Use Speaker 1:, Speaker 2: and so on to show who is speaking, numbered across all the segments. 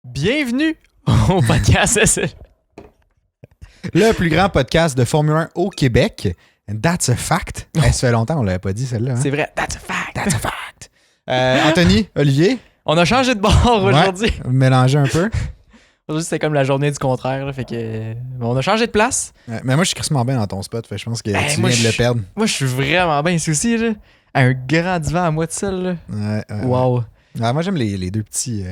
Speaker 1: Bienvenue au podcast.
Speaker 2: Le plus grand podcast de Formule 1 au Québec. That's a fact. Ça fait longtemps qu'on l'avait pas dit, celle-là. Hein?
Speaker 1: C'est vrai, that's a fact.
Speaker 2: That's a fact. Anthony, Olivier.
Speaker 1: On a changé de bord aujourd'hui.
Speaker 2: Mélanger un peu.
Speaker 1: Aujourd'hui, c'était comme la journée du contraire. Là, fait que on a changé de place.
Speaker 2: Mais moi, je suis crissement bien dans ton spot. Fait, je pense que tu viens
Speaker 1: moi,
Speaker 2: de le perdre.
Speaker 1: Moi, je suis vraiment bien ici aussi. Là. Un grand divan à moi de seul. Là. Wow.
Speaker 2: Moi, j'aime les deux petits.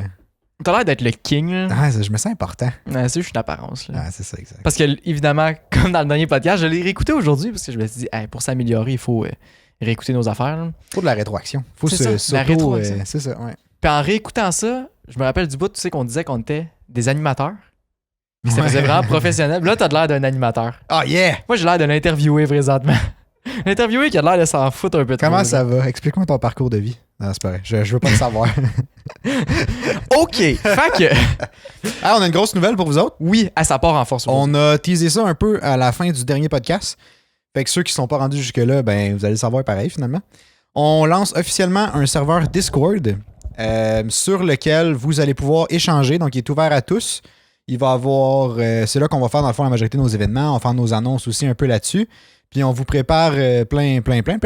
Speaker 1: T'as l'air d'être le king. Là.
Speaker 2: Je me sens important.
Speaker 1: C'est juste une apparence. Là.
Speaker 2: C'est ça, exact.
Speaker 1: Parce que, évidemment, comme dans le dernier podcast, je l'ai réécouté aujourd'hui parce que je me suis dit, pour s'améliorer, il faut réécouter nos affaires. Là.
Speaker 2: Faut de la rétroaction. Faut
Speaker 1: la rétroaction.
Speaker 2: C'est ça, ouais.
Speaker 1: Puis en réécoutant ça, je me rappelle du bout, tu sais, qu'on disait qu'on était des animateurs. Puis ça faisait vraiment professionnel. Là, t'as de l'air d'un animateur.
Speaker 2: Oh yeah!
Speaker 1: Moi, j'ai l'air de l'interviewer présentement. L'interviewé qui a l'air de s'en foutre un peu trop.
Speaker 2: Comment ça va? Explique-moi ton parcours de vie. Non, c'est pas vrai. Je veux pas le savoir.
Speaker 1: OK. Fait que...
Speaker 2: on a une grosse nouvelle pour vous autres.
Speaker 1: Oui, ça part en force.
Speaker 2: On a teasé ça un peu à la fin du dernier podcast. Fait que ceux qui sont pas rendus jusque-là, ben vous allez le savoir pareil finalement. On lance officiellement un serveur Discord sur lequel vous allez pouvoir échanger. Donc, il est ouvert à tous. Il va avoir... c'est là qu'on va faire dans le fond la majorité de nos événements. On va faire nos annonces aussi un peu là-dessus. Puis on vous prépare plein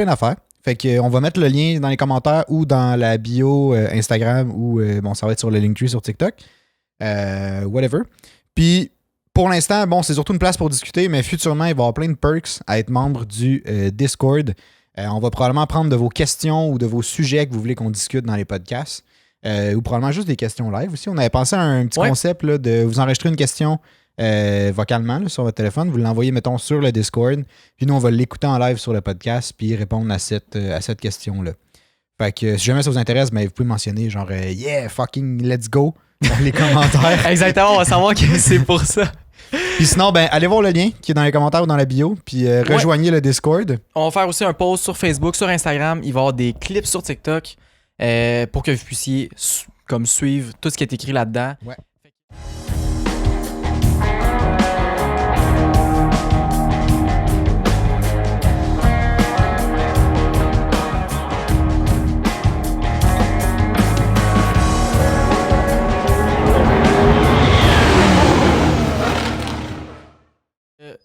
Speaker 2: d'affaires. Fait qu'on va mettre le lien dans les commentaires ou dans la bio Instagram ou ça va être sur le Linktree sur TikTok. Whatever. Puis pour l'instant, c'est surtout une place pour discuter, mais futurement, il va y avoir plein de perks à être membre du Discord. On va probablement prendre de vos questions ou de vos sujets que vous voulez qu'on discute dans les podcasts. Ou probablement juste des questions live aussi. On avait pensé à un petit concept là, de vous enregistrer une question vocalement là, sur votre téléphone. Vous l'envoyez, mettons, sur le Discord. Puis nous, on va l'écouter en live sur le podcast puis répondre à cette question-là. Fait que si jamais ça vous intéresse, vous pouvez mentionner genre yeah, fucking let's go dans les commentaires.
Speaker 1: Exactement, on va savoir que c'est pour ça.
Speaker 2: Puis sinon, allez voir le lien qui est dans les commentaires ou dans la bio, puis rejoignez le Discord.
Speaker 1: On va faire aussi un post sur Facebook, sur Instagram. Il va y avoir des clips sur TikTok pour que vous puissiez comme suivre tout ce qui est écrit là-dedans.
Speaker 2: Ouais.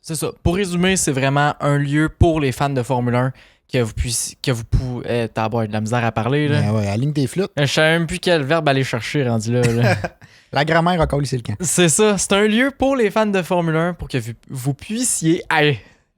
Speaker 1: C'est ça. Pour résumer, c'est vraiment un lieu pour les fans de Formule 1 que vous pouvez... t'as de la misère à parler, là.
Speaker 2: Ouais, aligne tes flûtes.
Speaker 1: Je sais même plus quel verbe aller chercher rendu là.
Speaker 2: La grammaire a collé le camp.
Speaker 1: C'est ça. C'est un lieu pour les fans de Formule 1 pour que vous puissiez...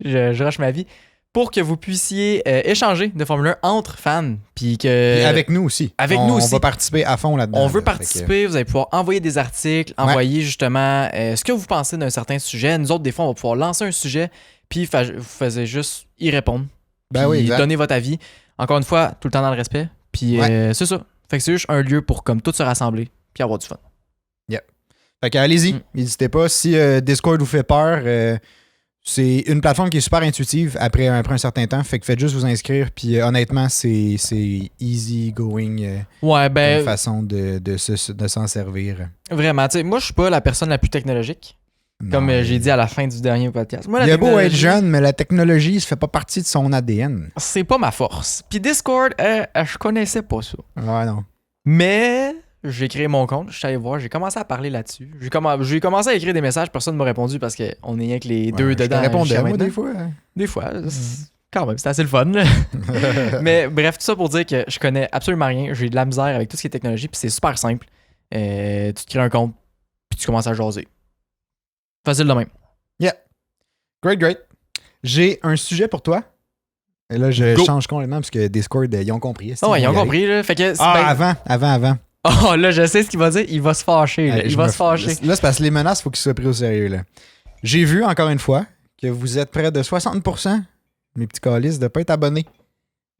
Speaker 1: je rush ma vie. Pour que vous puissiez échanger de Formule 1 entre fans. Puis
Speaker 2: avec nous aussi.
Speaker 1: On
Speaker 2: va participer à fond là-dedans.
Speaker 1: On veut participer. Vous allez pouvoir envoyer des articles, envoyer justement ce que vous pensez d'un certain sujet. Nous autres, des fois, on va pouvoir lancer un sujet, puis vous faisiez juste y répondre. Puis donner votre avis. Encore une fois, tout le temps dans le respect. Puis c'est ça. Fait que c'est juste un lieu pour comme tout se rassembler, puis avoir du fun.
Speaker 2: Yep. Fait que allez-y. N'hésitez pas. Si Discord vous fait peur... c'est une plateforme qui est super intuitive après un certain temps. Fait que faites juste vous inscrire. Puis honnêtement, c'est easy going une façon de s'en servir.
Speaker 1: Vraiment. Moi, je suis pas la personne la plus technologique. Comme j'ai dit à la fin du dernier podcast. Moi,
Speaker 2: il a beau être jeune, mais la technologie, ça fait pas partie de son ADN.
Speaker 1: C'est pas ma force. Puis Discord, je connaissais pas ça.
Speaker 2: Ouais, non.
Speaker 1: Mais... j'ai créé mon compte, je suis allé voir, j'ai commencé à parler là-dessus. J'ai commencé à écrire des messages, personne ne m'a répondu parce qu'on est rien que les deux dedans.
Speaker 2: Je répondais moi des fois.
Speaker 1: Des fois, quand même, c'est assez le fun. Mais bref, tout ça pour dire que je connais absolument rien. J'ai de la misère avec tout ce qui est technologie, puis c'est super simple. Tu te crées un compte, puis tu commences à jaser. Facile de même.
Speaker 2: Yeah. Great. J'ai un sujet pour toi. Et là, je change complètement parce que Discord, ils ont compris.
Speaker 1: Ils ont compris. Là. Fait que,
Speaker 2: avant.
Speaker 1: Oh, là, je sais ce qu'il va dire. Il va se fâcher. Là. Il va se fâcher.
Speaker 2: Là, c'est parce que les menaces, il faut qu'ils soient pris au sérieux. Là. J'ai vu, encore une fois, que vous êtes près de 60%, mes petits calices, de ne pas être abonnés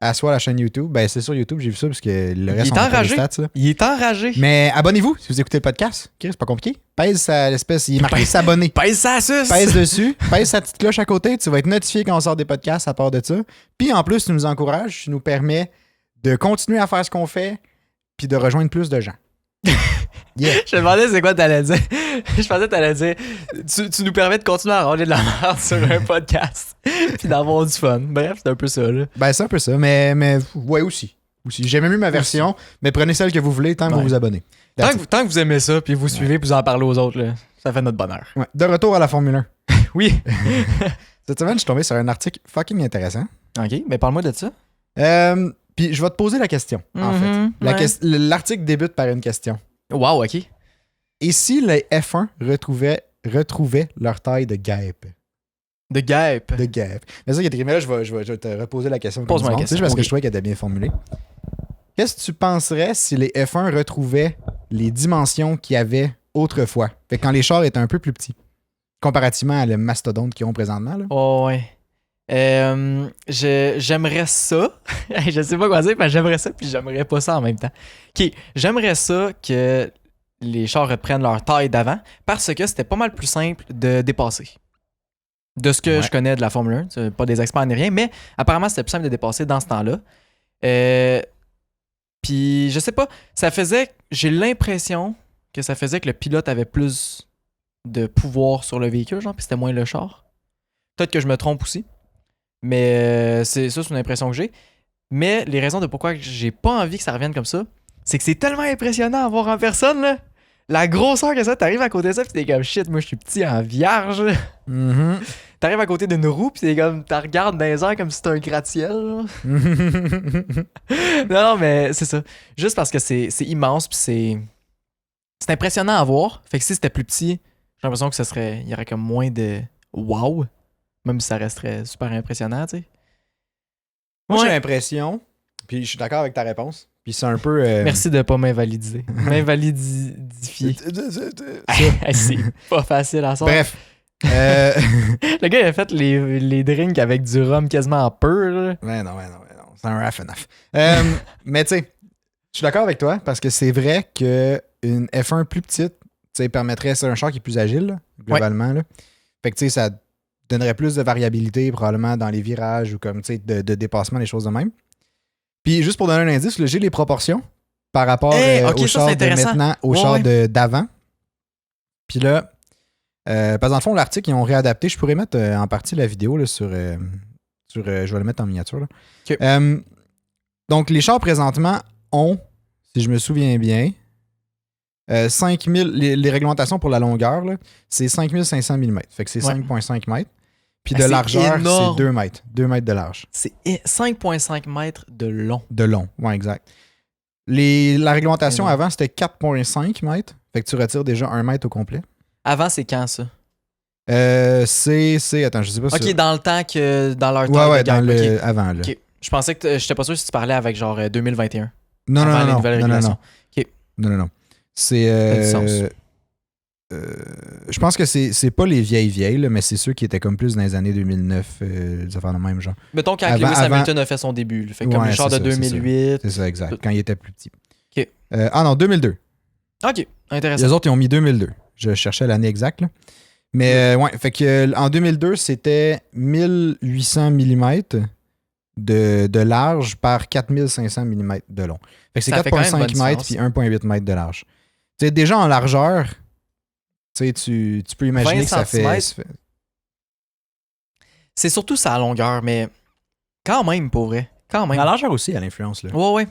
Speaker 2: à soit la chaîne YouTube. C'est sur YouTube, j'ai vu ça, parce que le reste,
Speaker 1: il est enragé. Il est enragé.
Speaker 2: Mais abonnez-vous si vous écoutez le podcast. Okay, c'est pas compliqué. Pèse l'espèce, il est marqué s'abonner.
Speaker 1: Pèse ça, sus.
Speaker 2: Pèse dessus. Pèse sa petite cloche à côté. Tu vas être notifié quand on sort des podcasts à part de ça. Puis en plus, tu nous encourages, tu nous permets de continuer à faire ce qu'on fait puis de rejoindre plus de gens. Yeah.
Speaker 1: Je me demandais c'est quoi t'allais dire. Je pensais que t'allais dire tu nous permets de continuer à rôler de la merde sur un podcast puis d'avoir du fun. Bref, c'est un peu ça là.
Speaker 2: C'est un peu ça, mais ouais aussi. J'aime mieux ma version, mais prenez celle que vous voulez tant que vous vous abonnez.
Speaker 1: Tant que vous aimez ça, puis vous suivez, puis vous en parlez aux autres, là, ça fait notre bonheur.
Speaker 2: Ouais. De retour à la Formule 1.
Speaker 1: Oui.
Speaker 2: Cette semaine, je suis tombé sur un article fucking intéressant.
Speaker 1: OK, mais parle-moi de ça.
Speaker 2: Puis je vais te poser la question, en fait. L'article débute par une question.
Speaker 1: Wow, OK.
Speaker 2: Et si les F1 retrouvaient leur taille de guêpe?
Speaker 1: De guêpe.
Speaker 2: De guêpe. Mais ça, il y a écrit, mais là, je vais te reposer la question.
Speaker 1: Pose-moi la question.
Speaker 2: C'est juste parce que je trouvais qu'elle était bien formulée. Qu'est-ce que tu penserais si les F1 retrouvaient les dimensions qu'il y avait autrefois? Fait que quand les chars étaient un peu plus petits, comparativement à le mastodonte qu'ils ont présentement. Là.
Speaker 1: Oh, ouais. J'aimerais ça. Je sais pas quoi dire, mais j'aimerais ça, puis j'aimerais pas ça en même temps. OK, j'aimerais ça que les chars reprennent leur taille d'avant, parce que c'était pas mal plus simple de dépasser. De ce que je connais de la Formule 1, c'est pas des experts ni rien, mais apparemment c'était plus simple de dépasser dans ce temps-là. Puis je sais pas, j'ai l'impression que ça faisait que le pilote avait plus de pouvoir sur le véhicule, genre, puis c'était moins le char. Peut-être que je me trompe aussi, mais c'est une impression que j'ai. Mais les raisons de pourquoi j'ai pas envie que ça revienne comme ça, c'est que c'est tellement impressionnant à voir en personne, là. La grosseur que ça, t'arrives à côté de ça, pis t'es comme shit, moi je suis petit en vierge.
Speaker 2: Mm-hmm.
Speaker 1: T'arrives à côté d'une roue, pis t'es comme, t'as regardes dans les airs comme si c'était un gratte-ciel. Non, mais c'est ça. Juste parce que c'est immense, pis c'est impressionnant à voir. Fait que si c'était plus petit, j'ai l'impression que il y aurait comme moins de wow, même si ça resterait super impressionnant, tu sais.
Speaker 2: Moi, j'ai l'impression, puis je suis d'accord avec ta réponse. Puis c'est un peu.
Speaker 1: Merci de pas m'invalidifier. C'est pas facile à sortir.
Speaker 2: Bref.
Speaker 1: Le gars, il a fait les drinks avec du rhum quasiment en pur. Là.
Speaker 2: Ouais, non. C'est un rough enough. Mais tu sais, je suis d'accord avec toi parce que c'est vrai qu'une F1 plus petite, tu sais, permettrait. C'est un char qui est plus agile, là, globalement. Ouais. Là. Fait que tu sais, ça donnerait plus de variabilité probablement dans les virages ou comme, tu sais, de dépassement, des choses de même. Puis juste pour donner un indice, j'ai les proportions par rapport au char de maintenant au char d'avant. Puis là, parce que dans le fond, l'article, ils ont réadapté. Je pourrais mettre en partie la vidéo là, sur je vais le mettre en miniature. Là. Okay. Donc, les chars présentement ont, si je me souviens bien, 5000, les réglementations pour la longueur, là, c'est 5500 mm. Fait que c'est 5,5 mètres. Puis de largeur, c'est 2 mètres. 2 mètres de large.
Speaker 1: C'est 5,5 mètres de long.
Speaker 2: De long, ouais, exact. La réglementation avant, c'était 4,5 mètres. Fait que tu retires déjà 1 mètre au complet.
Speaker 1: Avant, c'est quand, ça?
Speaker 2: C'est... Attends, je sais pas si...
Speaker 1: OK, dans le temps que... Dans leur temps
Speaker 2: ouais, dans le... Avant, là.
Speaker 1: OK. Je pensais que... J'étais pas sûr si tu parlais avec genre 2021.
Speaker 2: Non.
Speaker 1: OK.
Speaker 2: Non. C'est... je pense que c'est pas les vieilles, là, mais c'est ceux qui étaient comme plus dans les années 2009, des affaires de même genre.
Speaker 1: Mettons quand Lewis Hamilton a fait son début. Là, fait comme les chars de 2008.
Speaker 2: C'est ça, exact. Quand il était plus petit.
Speaker 1: OK.
Speaker 2: Non, 2002.
Speaker 1: OK, intéressant.
Speaker 2: Les autres, ils ont mis 2002. Je cherchais l'année exacte. Là. Mais fait que en 2002, c'était 1800 mm de large par 4500 mm de long. Fait que c'est 4,5 mètres puis 1,8 mètres de large. Tu sais, déjà en largeur, tu peux imaginer que ça fait...
Speaker 1: C'est surtout sa longueur, mais quand même, pour vrai. Quand même.
Speaker 2: La largeur aussi a l'influence. Là.
Speaker 1: Ouais.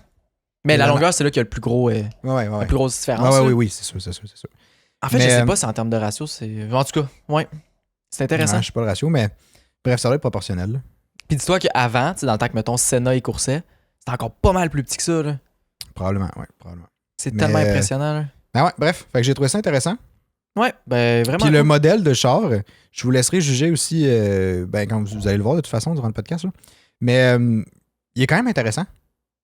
Speaker 1: Mais la longueur, c'est là qu'il y a le plus gros, la plus grosse différence.
Speaker 2: Oui, c'est sûr.
Speaker 1: En fait, je sais pas si en termes de ratio, c'est... En tout cas, ouais. C'est intéressant.
Speaker 2: Je sais pas le ratio, mais bref, ça doit être proportionnel. Là.
Speaker 1: Puis dis-toi qu'avant, dans le temps que, mettons, Senna et coursait, c'était encore pas mal plus petit que ça. Là.
Speaker 2: Probablement.
Speaker 1: C'est tellement impressionnant. Là.
Speaker 2: Ben ouais, bref. Fait que j'ai trouvé ça intéressant.
Speaker 1: Ouais, ben vraiment.
Speaker 2: Puis le modèle de char, je vous laisserai juger aussi, quand vous allez le voir de toute façon durant le podcast. Là. Mais il est quand même intéressant.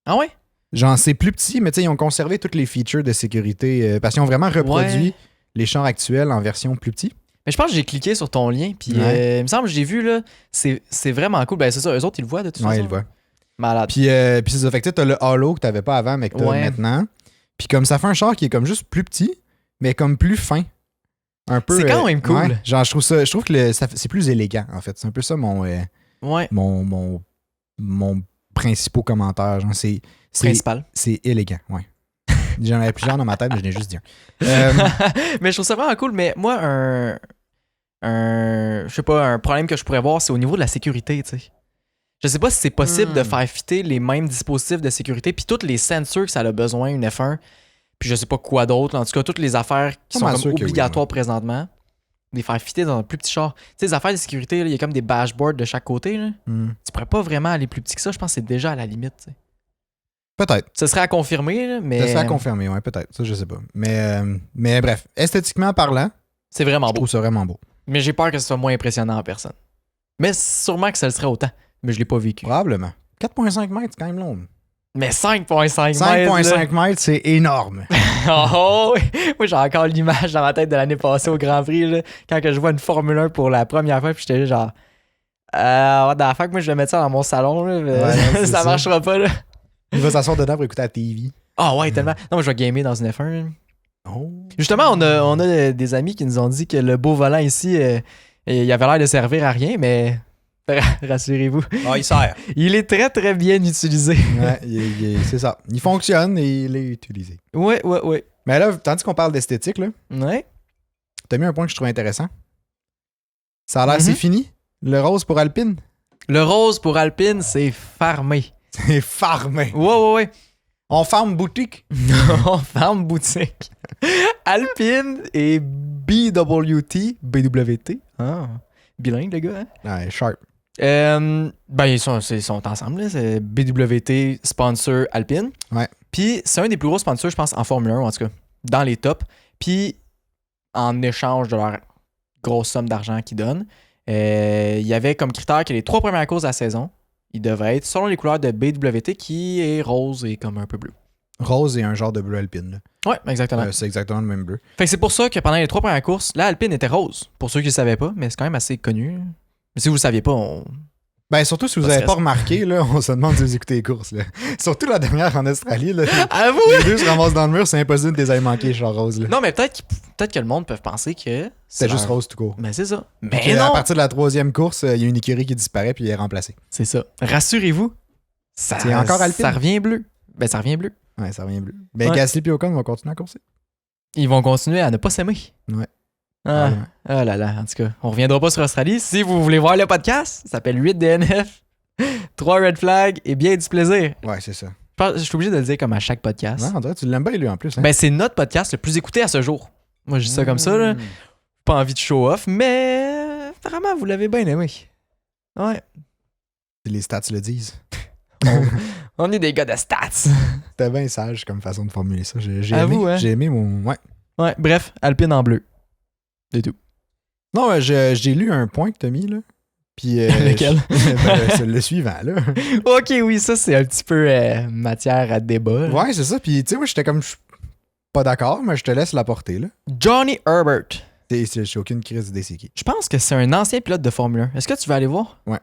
Speaker 1: Ah ouais?
Speaker 2: Genre, c'est plus petit, mais tu sais, ils ont conservé toutes les features de sécurité parce qu'ils ont vraiment reproduit les chars actuels en version plus petit.
Speaker 1: Mais je pense que j'ai cliqué sur ton lien, puis il me semble que j'ai vu, là, c'est vraiment cool. Ben c'est ça, eux autres, ils le voient de toute façon.
Speaker 2: Ouais, ils le voient.
Speaker 1: Malade.
Speaker 2: Puis c'est ça, fait que t'as le halo que t'avais pas avant, mais que t'as maintenant. Puis comme ça fait un char qui est comme juste plus petit, mais comme plus fin. Un peu,
Speaker 1: c'est quand même cool.
Speaker 2: Ouais, genre, je trouve que c'est plus élégant, en fait. C'est un peu ça mon principal commentaire. Genre,
Speaker 1: principal.
Speaker 2: C'est élégant, ouais. J'en avais plusieurs dans ma tête, mais je l'ai juste dit
Speaker 1: Mais je trouve ça vraiment cool. Mais moi, je sais pas, un problème que je pourrais voir, c'est au niveau de la sécurité, tu sais. Je sais pas si c'est possible de faire fitter les mêmes dispositifs de sécurité puis tous les sensors que ça a besoin, une F1. Puis je sais pas quoi d'autre. En tout cas, toutes les affaires qui sont comme obligatoires présentement, les faire fitter dans un plus petit char. Tu sais, les affaires de sécurité, il y a comme des dashboards de chaque côté. Là. Tu pourrais pas vraiment aller plus petit que ça. Je pense que c'est déjà à la limite. T'sais.
Speaker 2: Peut-être.
Speaker 1: Ce serait à confirmer, là, mais...
Speaker 2: Ce serait à confirmer, ouais, peut-être. Ça, je sais pas. Mais bref, esthétiquement parlant,
Speaker 1: c'est vraiment beau.
Speaker 2: Je trouve ça vraiment beau.
Speaker 1: Mais j'ai peur que ce soit moins impressionnant en personne. Mais sûrement que ça le serait autant. Mais je l'ai pas vécu.
Speaker 2: Probablement. 4,5 mètres, c'est quand même long.
Speaker 1: Mais 5,5 mètres.
Speaker 2: 5,5 mètres, c'est énorme.
Speaker 1: Oh, moi, j'ai encore l'image dans ma tête de l'année passée au Grand Prix, là, quand que je vois une Formule 1 pour la première fois, puis j'étais genre, what the fuck, moi, je vais mettre ça dans mon salon, là, mais ça marchera pas, là.
Speaker 2: Il va s'asseoir dedans pour écouter la TV.
Speaker 1: Ah ouais, tellement. Non, moi, je vais gamer dans une F1. Là.
Speaker 2: Oh.
Speaker 1: Justement, on a des amis qui nous ont dit que le beau volant ici, il avait l'air de servir à rien, mais rassurez-vous.
Speaker 2: Ah, il sert.
Speaker 1: Il est très, très bien utilisé.
Speaker 2: Ouais, c'est ça. Il fonctionne et il est utilisé.
Speaker 1: Ouais.
Speaker 2: Mais là, tandis qu'on parle d'esthétique, là, t'as mis un point que je trouve intéressant. Ça a l'air, c'est fini. Le rose pour Alpine.
Speaker 1: Le rose pour Alpine, c'est farmé.
Speaker 2: C'est farmé.
Speaker 1: Ouais.
Speaker 2: On farme boutique.
Speaker 1: On farme boutique. Alpine et BWT. Bilingue, le gars, hein?
Speaker 2: Ouais, sharp.
Speaker 1: Ils sont ensemble, là. C'est BWT, sponsor Alpine.
Speaker 2: Ouais.
Speaker 1: Puis c'est un des plus gros sponsors, je pense, en Formule 1, en tout cas, dans les tops. Puis en échange de leur grosse somme d'argent qu'ils donnent, il y avait comme critère que les 3 premières courses de la saison, ils devraient être selon les couleurs de BWT qui est rose et comme un peu bleu.
Speaker 2: Rose et un genre de bleu Alpine. Là.
Speaker 1: Ouais, exactement.
Speaker 2: C'est exactement le même bleu.
Speaker 1: Fait que c'est pour ça que pendant les 3 premières courses, la Alpine était rose. Pour ceux qui ne le savaient pas, mais c'est quand même assez connu. Mais si vous le saviez pas,
Speaker 2: Ben surtout si vous n'avez pas remarqué, là, on se demande si vous écoutez les courses. Là. Surtout la dernière en Australie. Là, les deux se ramassent dans le mur, c'est impossible de les avoir manqués, genre rose. Là.
Speaker 1: Non, mais peut-être que le monde peut penser que
Speaker 2: c'est juste rose tout court.
Speaker 1: Mais c'est ça.
Speaker 2: Mais non. À partir de la 3e course, il y a une écurie qui disparaît puis elle est remplacée.
Speaker 1: C'est ça. Rassurez-vous,
Speaker 2: c'est encore Alpine.
Speaker 1: Ça revient bleu. Ben ça revient bleu.
Speaker 2: Ouais, ça revient bleu. Ben Gasly et Ocon vont continuer à courser.
Speaker 1: Ils vont continuer à ne pas s'aimer.
Speaker 2: Ouais.
Speaker 1: Ah là là, en tout cas, on reviendra pas sur Australie. Si vous voulez voir le podcast, ça s'appelle 8 DNF, 3 red flags et bien du plaisir.
Speaker 2: Ouais, c'est ça.
Speaker 1: Je suis obligé de le dire comme à chaque podcast.
Speaker 2: Ouais, on dirait que tu l'aimes bien lui en plus. Hein?
Speaker 1: Ben c'est notre podcast le plus écouté à ce jour. Moi je dis ça comme ça, là. Pas envie de show off, mais vraiment vous l'avez bien aimé. Ouais.
Speaker 2: Les stats le disent.
Speaker 1: On est des gars de stats.
Speaker 2: C'était bien sage comme façon de formuler ça. J'ai aimé mon...
Speaker 1: Ouais, bref, Alpine en bleu. C'est tout.
Speaker 2: Non, j'ai lu un point que t'as mis, là. Puis,
Speaker 1: lequel?
Speaker 2: C'est le suivant, là.
Speaker 1: Ok, oui, ça, c'est un petit peu matière à débat. Là.
Speaker 2: Ouais, c'est ça. Puis, tu sais, moi, j'étais comme... pas d'accord, mais je te laisse la porter, là.
Speaker 1: Johnny Herbert.
Speaker 2: J'ai aucune crise d'idée c'est qui.
Speaker 1: Je pense que c'est un ancien pilote de Formule 1. Est-ce que tu veux aller voir?
Speaker 2: Ouais.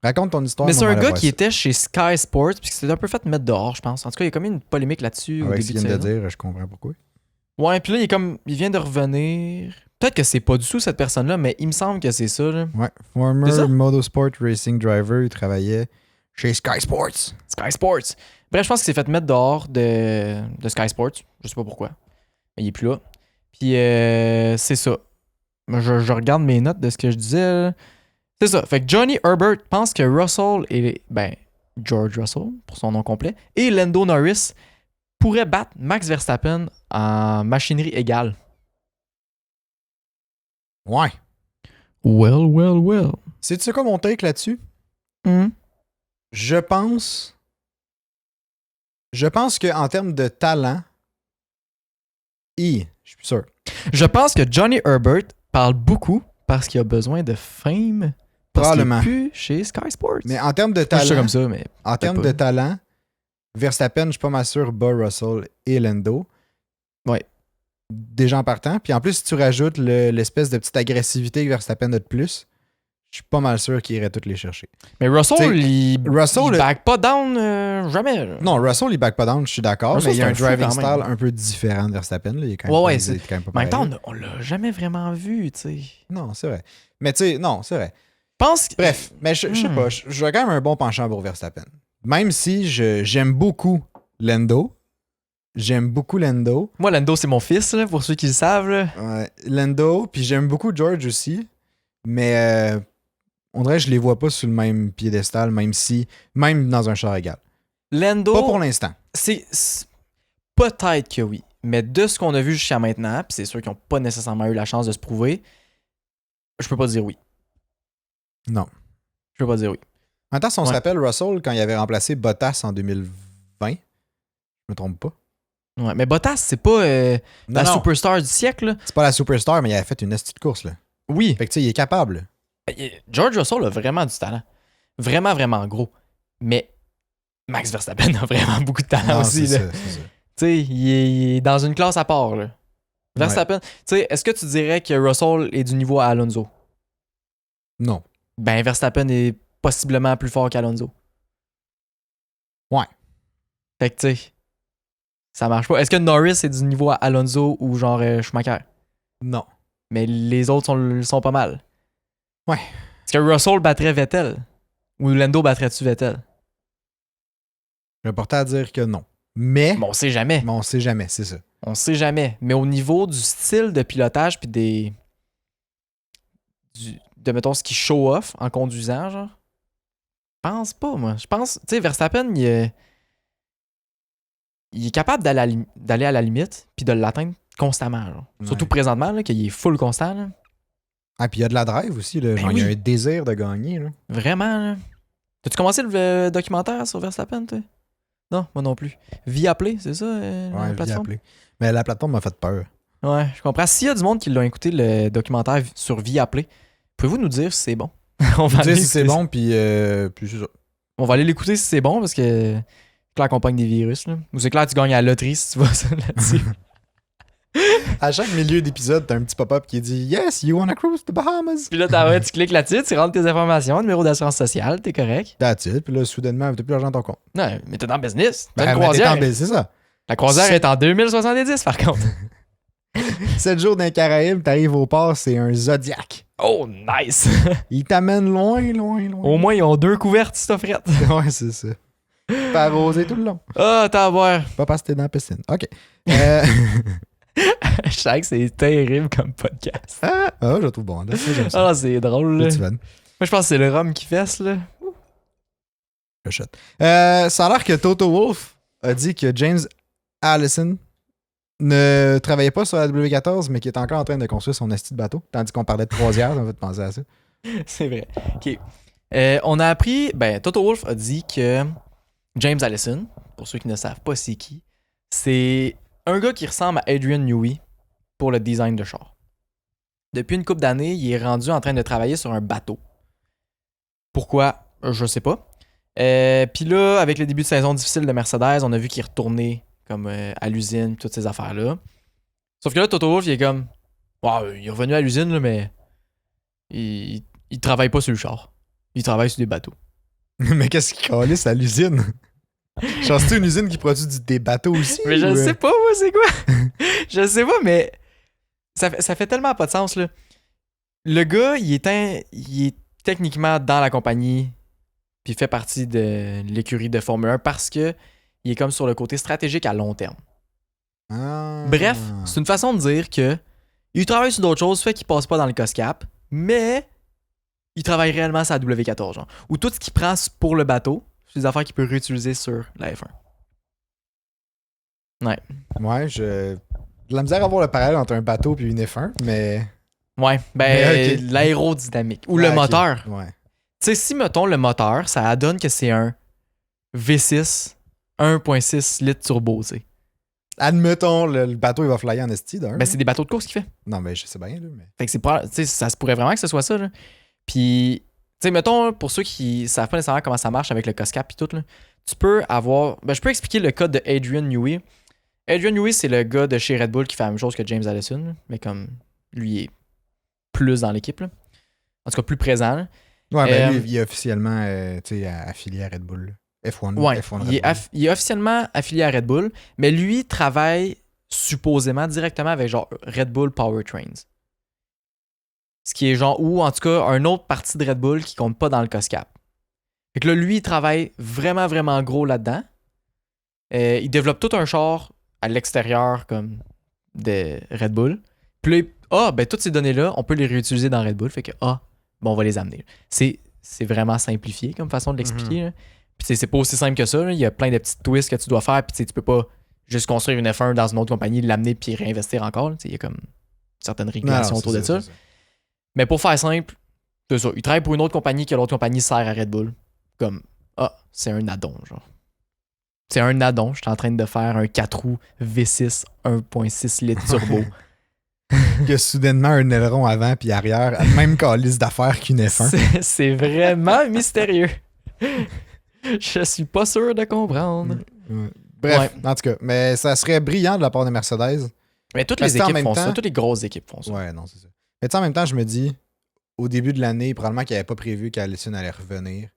Speaker 2: Raconte ton histoire.
Speaker 1: Mais c'est un gars qui était chez Sky Sports puis qui s'était un peu fait mettre dehors, je pense. En tout cas, il y a comme une polémique là-dessus au début de
Speaker 2: saison. De dire, je comprends pourquoi.
Speaker 1: Ouais, puis là, il vient de revenir. Peut-être que c'est pas du tout cette personne-là, mais il me semble que c'est ça. Là.
Speaker 2: Ouais. Former Motorsport Racing Driver, il travaillait chez Sky Sports.
Speaker 1: Sky Sports. Bref, je pense qu'il s'est fait mettre dehors de Sky Sports. Je sais pas pourquoi. Mais il est plus là. Puis c'est ça. Je regarde mes notes de ce que je disais. Là. C'est ça. Fait que Johnny Herbert pense que Russell et George Russell, pour son nom complet, et Lando Norris pourraient battre Max Verstappen en machinerie égale.
Speaker 2: Ouais.
Speaker 1: Well.
Speaker 2: C'est-tu quoi mon take là-dessus? Je pense qu'en termes de talent, je suis plus sûr.
Speaker 1: Je pense que Johnny Herbert parle beaucoup parce qu'il a besoin de fame.
Speaker 2: Probablement.
Speaker 1: Parce qu'il est plus chez Sky Sports.
Speaker 2: Mais en termes de talent,
Speaker 1: je suis comme ça, mais
Speaker 2: en termes de talent, Verstappen, je suis pas mal sûr, bat Russell et Lando.
Speaker 1: Ouais.
Speaker 2: Déjà en partant. Puis en plus, si tu rajoutes l'espèce de petite agressivité que Verstappen a de plus, je suis pas mal sûr qu'il irait toutes les chercher.
Speaker 1: Mais Russell, il back pas down jamais. Là.
Speaker 2: Non, Russell, il back pas down, je suis d'accord. Mais il y a un driving style un peu différent de Verstappen. Là. Il est quand même
Speaker 1: c'est quand même pas pareil. En même temps, on l'a jamais vraiment vu, tu sais.
Speaker 2: Non, c'est vrai. Mais tu sais, non, c'est vrai.
Speaker 1: Bref,
Speaker 2: mais je sais pas. J'ai quand même un bon penchant pour Verstappen. Même si j'aime beaucoup Lando.
Speaker 1: Moi, Lando, c'est mon fils, là, pour ceux qui le savent. Là.
Speaker 2: Ouais, Lando, puis j'aime beaucoup George aussi. Mais on dirait que je les vois pas sur le même piédestal, même dans un char égal.
Speaker 1: Lando.
Speaker 2: Pas pour l'instant.
Speaker 1: C'est peut-être que oui. Mais de ce qu'on a vu jusqu'à maintenant, puis c'est sûr qu'ils n'ont pas nécessairement eu la chance de se prouver, je peux pas dire oui.
Speaker 2: Non.
Speaker 1: Je peux pas dire oui.
Speaker 2: En même temps, si on se rappelle, Russell, quand il avait remplacé Bottas en 2020, je me trompe pas.
Speaker 1: Ouais, mais Bottas, c'est pas la superstar du siècle. Là.
Speaker 2: C'est pas la superstar, mais il avait fait une petite course. Là.
Speaker 1: Oui.
Speaker 2: Fait que tu sais, il est capable.
Speaker 1: George Russell a vraiment du talent. Vraiment, vraiment gros. Mais Max Verstappen a vraiment beaucoup de talent aussi.
Speaker 2: C'est
Speaker 1: là.
Speaker 2: ça, c'est ça.
Speaker 1: Tu sais, il est dans une classe à part. Là. Verstappen, tu sais, est-ce que tu dirais que Russell est du niveau à Alonso?
Speaker 2: Non.
Speaker 1: Ben, Verstappen est possiblement plus fort qu'Alonso.
Speaker 2: Ouais.
Speaker 1: Fait que, tu sais, ça marche pas. Est-ce que Norris est du niveau à Alonso ou genre Schumacher?
Speaker 2: Non.
Speaker 1: Mais les autres sont pas mal.
Speaker 2: Ouais.
Speaker 1: Est-ce que Russell battrait Vettel? Ou Lando battrait-tu Vettel?
Speaker 2: Je vais porter à dire que non. Mais
Speaker 1: on sait jamais.
Speaker 2: Mais on sait jamais, c'est ça.
Speaker 1: On sait jamais. Mais au niveau du style de pilotage puis de mettons ce qui show off en conduisant, genre, je pense pas, moi. Je pense, tu sais, Verstappen, il est capable d'aller à la limite puis de l'atteindre constamment. Genre.
Speaker 2: Ouais.
Speaker 1: Surtout présentement, là, qu'il est full constant. Là.
Speaker 2: Ah, puis il y a de la drive aussi. Là. Genre, il y a un désir de gagner. Là.
Speaker 1: Vraiment. Là. As-tu commencé le documentaire sur Verstappen, toi? Non, moi non plus. Viaplay, c'est ça, la plateforme?
Speaker 2: Viaplay. Mais la plateforme m'a fait peur.
Speaker 1: Ouais, je comprends. S'il y a du monde qui l'a écouté, le documentaire sur Viaplay, pouvez-vous nous dire si c'est bon?
Speaker 2: On va dire si c'est bon, puis c'est ça.
Speaker 1: On va aller l'écouter si c'est bon, parce que c'est clair qu'on pogne des virus. Là. Ou c'est clair que tu gagnes à la loterie si tu vois ça là-dessus.
Speaker 2: À chaque milieu d'épisode, t'as un petit pop-up qui dit « Yes, you wanna cruise to Bahamas? »
Speaker 1: Puis là, tu cliques là-dessus, tu rentres tes informations, numéro d'assurance sociale, t'es correct.
Speaker 2: That's it. Puis là, soudainement, t'as plus d'argent dans ton compte.
Speaker 1: Non, mais t'es dans le business.
Speaker 2: T'as une croisière. C'est ça.
Speaker 1: La croisière est en 2070, par contre.
Speaker 2: 7 jours dans les Caraïbes, t'arrives au port, c'est un Zodiac.
Speaker 1: Oh, nice!
Speaker 2: Ils t'amènent loin, loin, loin.
Speaker 1: Au moins, ils ont 2 couvertes, si t'as frette.
Speaker 2: Ouais, c'est ça. Pas arrosé tout le long.
Speaker 1: Ah, t'as à voir.
Speaker 2: Pas parce que t'es dans la piscine. OK.
Speaker 1: Je sais que c'est terrible comme podcast.
Speaker 2: Ah, je le trouve bon. Là. J'aime ça.
Speaker 1: Ah, c'est drôle. Là.
Speaker 2: Moi,
Speaker 1: je pense que c'est le rhum qui fesse, là.
Speaker 2: Le shot. Ça a l'air que Toto Wolff a dit que James Allison ne travaillait pas sur la W14, mais qu'il est encore en train de construire son esti de bateau. Tandis qu'on parlait de croisière, on va te penser à ça.
Speaker 1: C'est vrai. OK. On a appris... Toto Wolff a dit que James Allison, pour ceux qui ne savent pas c'est qui, c'est un gars qui ressemble à Adrian Newey pour le design de char. Depuis une couple d'années, il est rendu en train de travailler sur un bateau. Pourquoi? Je sais pas. Puis là, avec le début de saison difficile de Mercedes, on a vu qu'il retournait comme à l'usine, toutes ces affaires-là. Sauf que là, Toto Wolff, il est comme... Wow, il est revenu à l'usine, là, mais il travaille pas sur le char. Il travaille sur des bateaux.
Speaker 2: Mais qu'est-ce qu'il calisse à l'usine? Genre, c'est une usine qui produit des bateaux aussi?
Speaker 1: Mais je sais pas, moi, c'est quoi? Je sais pas, mais ça fait tellement pas de sens, là. Le gars, il est techniquement dans la compagnie, puis il fait partie de l'écurie de Formule 1 parce que il est comme sur le côté stratégique à long terme.
Speaker 2: Ah.
Speaker 1: Bref, c'est une façon de dire que il travaille sur d'autres choses, fait qu'il passe pas dans le COSCAP, mais il travaille réellement sur la W14, genre. Ou tout ce qu'il prend pour le bateau, c'est des affaires qu'il peut réutiliser sur la F1. Ouais.
Speaker 2: Ouais, j'ai de la misère à voir le parallèle entre un bateau et une F1, mais...
Speaker 1: Ouais, okay. L'aérodynamique. Ou le moteur.
Speaker 2: Ouais.
Speaker 1: Tu sais, si, mettons, le moteur, ça donne que c'est un V6 1.6 litres turbo, tu sais.
Speaker 2: Admettons, le bateau, il va flyer en esti d'un.
Speaker 1: Ben, c'est des bateaux de course qu'il fait.
Speaker 2: Non, mais je sais bien, là. Mais...
Speaker 1: Fait que ça se pourrait vraiment que ce soit ça, là. Puis, tu sais, mettons, pour ceux qui savent pas nécessairement comment ça marche avec le COSCAP et tout, là, tu peux avoir... Ben, je peux expliquer le code de Adrian Newey. Adrian Newey, c'est le gars de chez Red Bull qui fait la même chose que James Allison, là, mais comme lui est plus dans l'équipe, là. En tout cas, plus présent, là.
Speaker 2: Ouais, ben lui, il est officiellement affilié à Red Bull. F1.
Speaker 1: Ouais,
Speaker 2: F1
Speaker 1: il est officiellement affilié à Red Bull, mais lui travaille supposément directement avec genre Red Bull Powertrains. Ce qui est genre, ou en tout cas, un autre parti de Red Bull qui compte pas dans le COSCAP. Fait que là, lui, il travaille vraiment, vraiment gros là-dedans. Il développe tout un char à l'extérieur comme de Red Bull. Puis là, ben toutes ces données-là, on peut les réutiliser dans Red Bull. Fait que, bon, on va les amener. C'est vraiment simplifié comme façon de l'expliquer. Puis c'est pas aussi simple que ça. Là. Il y a plein de petits twists que tu dois faire. Puis tu peux pas juste construire une F1 dans une autre compagnie, l'amener puis réinvestir encore. Il y a comme certaines régulations autour de ça. Mais pour faire simple, c'est ça. Il travaille pour une autre compagnie que l'autre compagnie sert à Red Bull. Comme, c'est un addon, genre. C'est un addon. Je suis en train de faire un 4 roues V6 1.6 litres turbo.
Speaker 2: Que soudainement un aileron avant puis arrière a le même calice d'affaires qu'une F1.
Speaker 1: C'est vraiment mystérieux. Je suis pas sûr de comprendre.
Speaker 2: Bref, en tout cas, mais ça serait brillant de la part de Mercedes.
Speaker 1: Mais toutes les équipes font ça, toutes les grosses équipes font ça.
Speaker 2: Ouais, non, c'est ça. Mais tu sais, en même temps, je me dis, au début de l'année, probablement qu'ils n'avaient pas prévu qu'Allison allait revenir.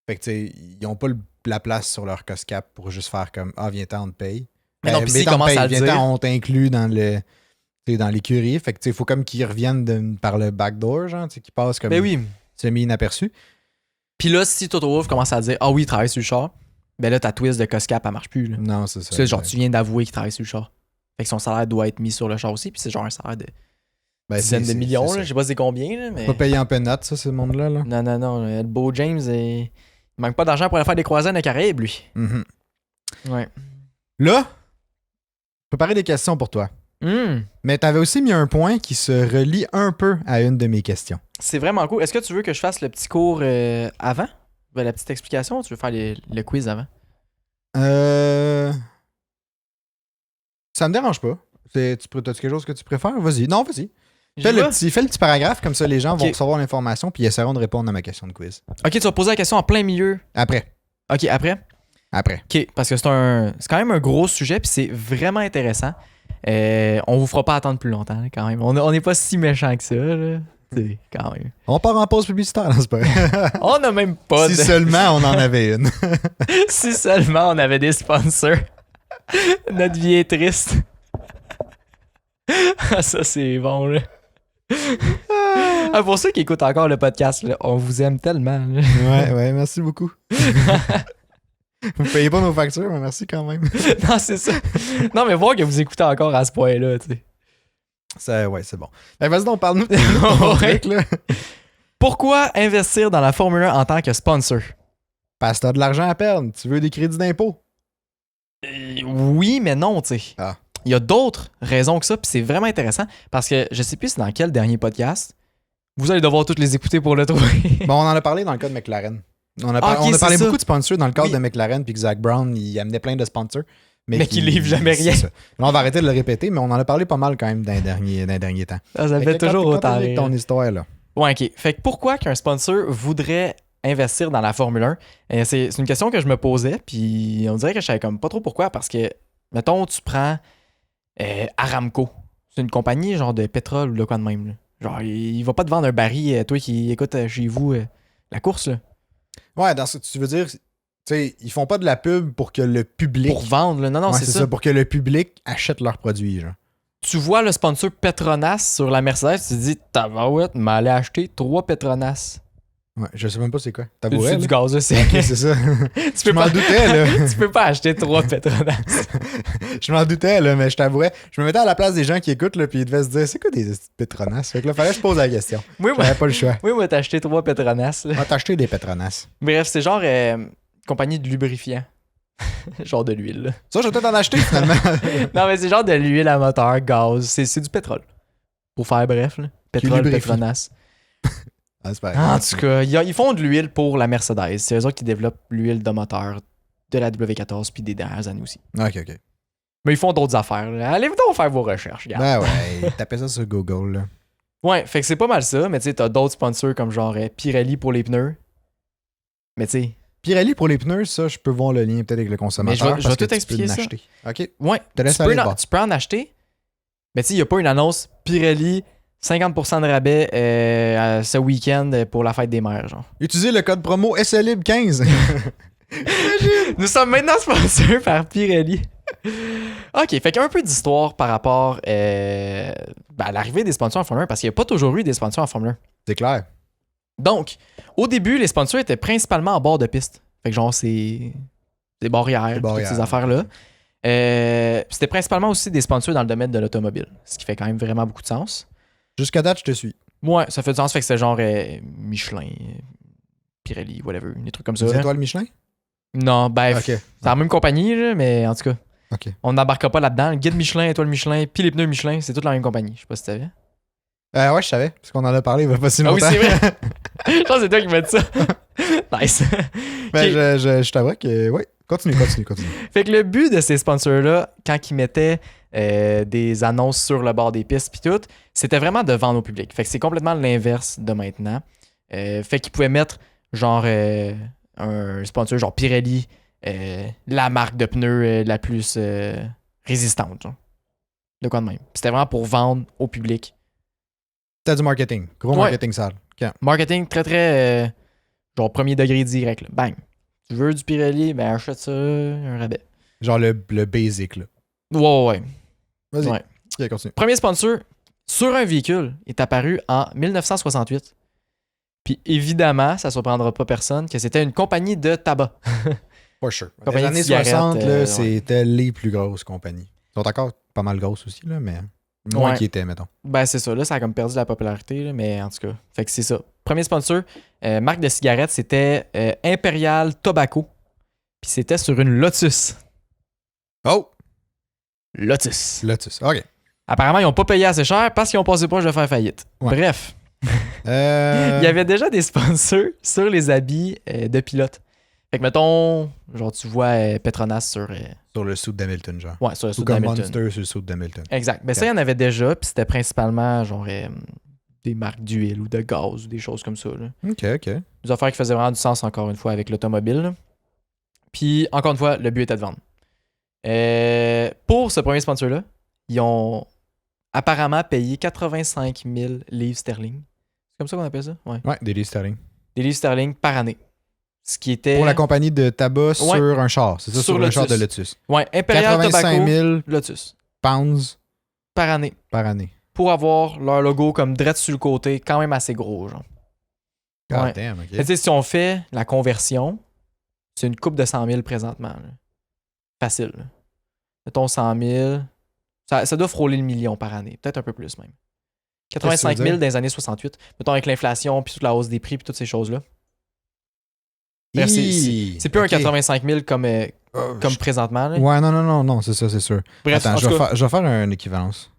Speaker 2: Fait que tu sais, ils n'ont pas la place sur leur cost cap pour juste faire comme viens-t'en, on te paye.
Speaker 1: Mais non, puis s'ils commencent à le dire.
Speaker 2: Viens-t'en, on t'inclut dans l'écurie. Fait que il faut comme qu'ils reviennent par le backdoor, genre, qu'ils passent comme semi-inaperçus.
Speaker 1: Puis là, si Toto Wolff commence à dire il travaille sur le char, ben là, ta twist de cost cap, elle marche plus. Là.
Speaker 2: Non, c'est ça.
Speaker 1: Tu sais, genre, tu viens d'avouer qu'il travaille sur le char. Fait que son salaire doit être mis sur le char aussi, puis c'est genre un salaire de dizaines de millions, là. Je sais pas c'est combien, là, mais...
Speaker 2: Pas payé en peanuts, ça, ce monde-là, là.
Speaker 1: Non. Le beau James, il manque pas d'argent pour aller faire des croisades dans les Caraïbes, lui.
Speaker 2: Mm-hmm.
Speaker 1: Ouais.
Speaker 2: Là, je préparais des questions pour toi. Mais t'avais aussi mis un point qui se relie un peu à une de mes questions. C'est
Speaker 1: vraiment cool. Est-ce que tu veux que je fasse le petit cours avant? La petite explication, ou tu veux faire le quiz avant?
Speaker 2: Ça me dérange pas. T'as-tu quelque chose que tu préfères? Vas-y. Non, vas-y. Fais le petit paragraphe, comme ça les gens vont recevoir l'information puis ils essaieront de répondre à ma question de quiz. Ok,
Speaker 1: tu vas poser la question en plein milieu.
Speaker 2: Après.
Speaker 1: Ok, après?
Speaker 2: Après.
Speaker 1: Ok, parce que c'est quand même un gros sujet puis c'est vraiment intéressant. On vous fera pas attendre plus longtemps quand même. On n'est pas si méchant que ça, là. C'est quand même.
Speaker 2: On part en pause publicitaire, c'est pas vrai.
Speaker 1: On n'a même pas
Speaker 2: Si seulement on en avait une.
Speaker 1: Si seulement on avait des sponsors. Notre vie est triste. Ça, c'est bon, là. Pour ceux qui écoutent encore le podcast, là, on vous aime tellement. Là.
Speaker 2: Ouais, merci beaucoup. Vous payez pas nos factures, mais merci quand même.
Speaker 1: Non, c'est ça. Non, mais voir que vous écoutez encore à ce point-là, tu sais.
Speaker 2: Ouais, c'est bon. Vas-y donc, parle-nous de ton truc, là.
Speaker 1: Pourquoi investir dans la Formule 1 en tant que sponsor?
Speaker 2: Parce que t'as de l'argent à perdre. Tu veux des crédits d'impôt?
Speaker 1: Oui, mais non, tu sais.
Speaker 2: Ah.
Speaker 1: Il y a d'autres raisons que ça, puis c'est vraiment intéressant, parce que je sais plus c'est dans quel dernier podcast. Vous allez devoir toutes les écouter pour le trouver.
Speaker 2: Bon, on en a parlé dans le cas de McLaren. On a parlé beaucoup de sponsors dans le cadre de McLaren, puis que Zach Brown, il amenait plein de sponsors.
Speaker 1: Mais qui livrent jamais rien.
Speaker 2: Là, on va arrêter de le répéter, mais on en a parlé pas mal quand même dans les derniers temps.
Speaker 1: Ça fait toujours autant rire.
Speaker 2: Ton histoire, là.
Speaker 1: Ouais, ok. Fait que pourquoi qu'un sponsor voudrait investir dans la Formule 1? C'est une question que je me posais, puis on dirait que je savais comme pas trop pourquoi, parce que, mettons, tu prends Aramco. C'est une compagnie genre de pétrole ou de quoi de même. Là. Genre, il va pas te vendre un baril, toi qui écoutes chez vous la course, là.
Speaker 2: Ouais, dans ce que tu veux dire, tu sais, ils font pas de la pub pour que le public...
Speaker 1: Pour vendre, là. Non, c'est ça.
Speaker 2: Pour que le public achète leurs produits, genre.
Speaker 1: Tu vois le sponsor Petronas sur la Mercedes, tu te dis, tabarouette, mais aller acheter 3 Petronas.
Speaker 2: Ouais, je sais même pas c'est quoi.
Speaker 1: C'est du gaz, c'est.
Speaker 2: Ok, c'est ça. Je m'en doutais, là.
Speaker 1: Tu peux pas acheter 3 Petronas.
Speaker 2: Je m'en doutais, là, mais je t'avouerais. Je me mettais à la place des gens qui écoutent, là, puis ils devaient se dire, c'est quoi des Petronas? Fait que là, fallait que je pose la question.
Speaker 1: Oui,
Speaker 2: j'avais pas le choix.
Speaker 1: Oui, moi, t'as acheté 3 Petronas.
Speaker 2: Moi, t'as acheté des Petronas.
Speaker 1: Bref, c'est genre compagnie de lubrifiant. Genre de l'huile, là.
Speaker 2: Ça, je vais peut-être en acheter, finalement.
Speaker 1: Non, mais c'est genre de l'huile à moteur, gaz. C'est du pétrole. Pour faire bref, là. Pétrole, Petronas.
Speaker 2: Ah, c'est pas
Speaker 1: en tout cas, ils font de l'huile pour la Mercedes. C'est eux autres qui développent l'huile de moteur de la W14 puis des dernières années aussi.
Speaker 2: Ok.
Speaker 1: Mais ils font d'autres affaires. Là. Allez donc faire vos recherches, gars.
Speaker 2: Ben ouais, tapez ça sur Google, là.
Speaker 1: Ouais, fait que c'est pas mal ça, mais tu sais, t'as d'autres sponsors comme genre Pirelli pour les pneus. Mais tu sais...
Speaker 2: Pirelli pour les pneus, ça, je peux voir le lien peut-être avec le consommateur.
Speaker 1: Mais je vais tout expliquer ça.
Speaker 2: Ok.
Speaker 1: Ouais, tu peux en acheter, mais tu sais, il n'y a pas une annonce Pirelli... 50% de rabais ce week-end pour la fête des mères, genre.
Speaker 2: Utilisez le code promo SLIB15.
Speaker 1: Nous sommes maintenant sponsors par Pirelli. Ok, fait qu'un peu d'histoire par rapport à l'arrivée des sponsors en Formule 1, parce qu'il n'y a pas toujours eu des sponsors en Formule 1.
Speaker 2: C'est clair.
Speaker 1: Donc, au début, les sponsors étaient principalement en bord de piste. Fait que genre, c'est des barrières, toutes ces affaires-là. C'était principalement aussi des sponsors dans le domaine de l'automobile, ce qui fait quand même vraiment beaucoup de sens.
Speaker 2: Jusqu'à date, je te suis.
Speaker 1: Ouais, ça fait du sens. Fait que c'est genre Michelin, Pirelli, whatever, des trucs comme ça.
Speaker 2: Des étoiles Michelin?
Speaker 1: Non, c'est la même compagnie, là, mais en tout cas.
Speaker 2: OK.
Speaker 1: On n'embarquera pas là-dedans. Le guide Michelin, étoile Michelin, puis les pneus Michelin, c'est toute la même compagnie. Je sais pas si tu savais.
Speaker 2: Ouais, je savais, parce qu'on en a parlé il y a pas si longtemps.
Speaker 1: Ah oui, c'est vrai. Je pense que c'est toi qui m'as dit ça. Nice.
Speaker 2: Ben, je t'avoue que, oui. Continue.
Speaker 1: Fait que le but de ces sponsors-là, quand ils mettaient des annonces sur le bord des pistes puis tout, c'était vraiment de vendre au public. Fait que c'est complètement l'inverse de maintenant. Fait qu'ils pouvaient mettre genre un sponsor genre Pirelli, la marque de pneus la plus résistante. Genre. De quoi de même. Puis c'était vraiment pour vendre au public.
Speaker 2: T'as du marketing. Gros marketing sale. Okay.
Speaker 1: Marketing très, très genre premier degré direct. Là. Bang. Tu veux du Pirelli, ben achète ça, un rabais.
Speaker 2: Genre le basic, là.
Speaker 1: Ouais.
Speaker 2: Vas-y.
Speaker 1: Ouais.
Speaker 2: Okay, continue.
Speaker 1: Premier sponsor sur un véhicule est apparu en 1968. Puis évidemment, ça ne surprendra pas personne que c'était une compagnie de tabac.
Speaker 2: For sure. Dans les années 60, là, c'était les plus grosses compagnies. Ils sont encore pas mal grosses aussi, là, mais moins qui étaient, mettons.
Speaker 1: Ben c'est ça, là, ça a comme perdu la popularité, là, mais en tout cas. Fait que c'est ça. Premier sponsor, marque de cigarettes, c'était Imperial Tobacco. Puis c'était sur une Lotus.
Speaker 2: Oh!
Speaker 1: Lotus,
Speaker 2: OK.
Speaker 1: Apparemment, ils n'ont pas payé assez cher parce qu'ils ont passé proche de faire faillite. Ouais. Bref. Il y avait déjà des sponsors sur les habits de pilote. Fait que mettons, genre tu vois Petronas sur
Speaker 2: le suit d'Hamilton, genre.
Speaker 1: Ouais, sur le suit d'Hamilton.
Speaker 2: Ou comme Monster sur le suit d'Hamilton.
Speaker 1: Exact. Ben ça, il y en avait déjà, puis c'était principalement genre des marques d'huile ou de gaz ou des choses comme ça. Là.
Speaker 2: OK.
Speaker 1: Des affaires qui faisaient vraiment du sens, encore une fois, avec l'automobile. Là. Puis, encore une fois, le but était de vendre. Pour ce premier sponsor-là, ils ont apparemment payé 85 000 livres sterling. C'est comme ça qu'on appelle ça? Ouais,
Speaker 2: des livres sterling.
Speaker 1: Des livres sterling par année. Ce qui était...
Speaker 2: Pour la compagnie de tabac sur un char. C'est ça, sur le char de Lotus.
Speaker 1: Ouais, Imperial
Speaker 2: 85 000
Speaker 1: Tobacco, Lotus.
Speaker 2: Pounds
Speaker 1: par année. Pour avoir leur logo comme direct sur le côté, quand même assez gros, genre.
Speaker 2: God damn, OK.
Speaker 1: Tu sais, si on fait la conversion, c'est une coupe de 100 000 présentement. Là. Facile. Là. Mettons 100 000. Ça doit frôler le million par année. Peut-être un peu plus même. 85 000 dans les années 68. Mettons avec l'inflation, puis toute la hausse des prix, puis toutes ces choses-là. C'est plus un 85 000 comme présentement. Là.
Speaker 2: Ouais, non, c'est ça, c'est sûr.
Speaker 1: Bref,
Speaker 2: attends, je vais faire une équivalence.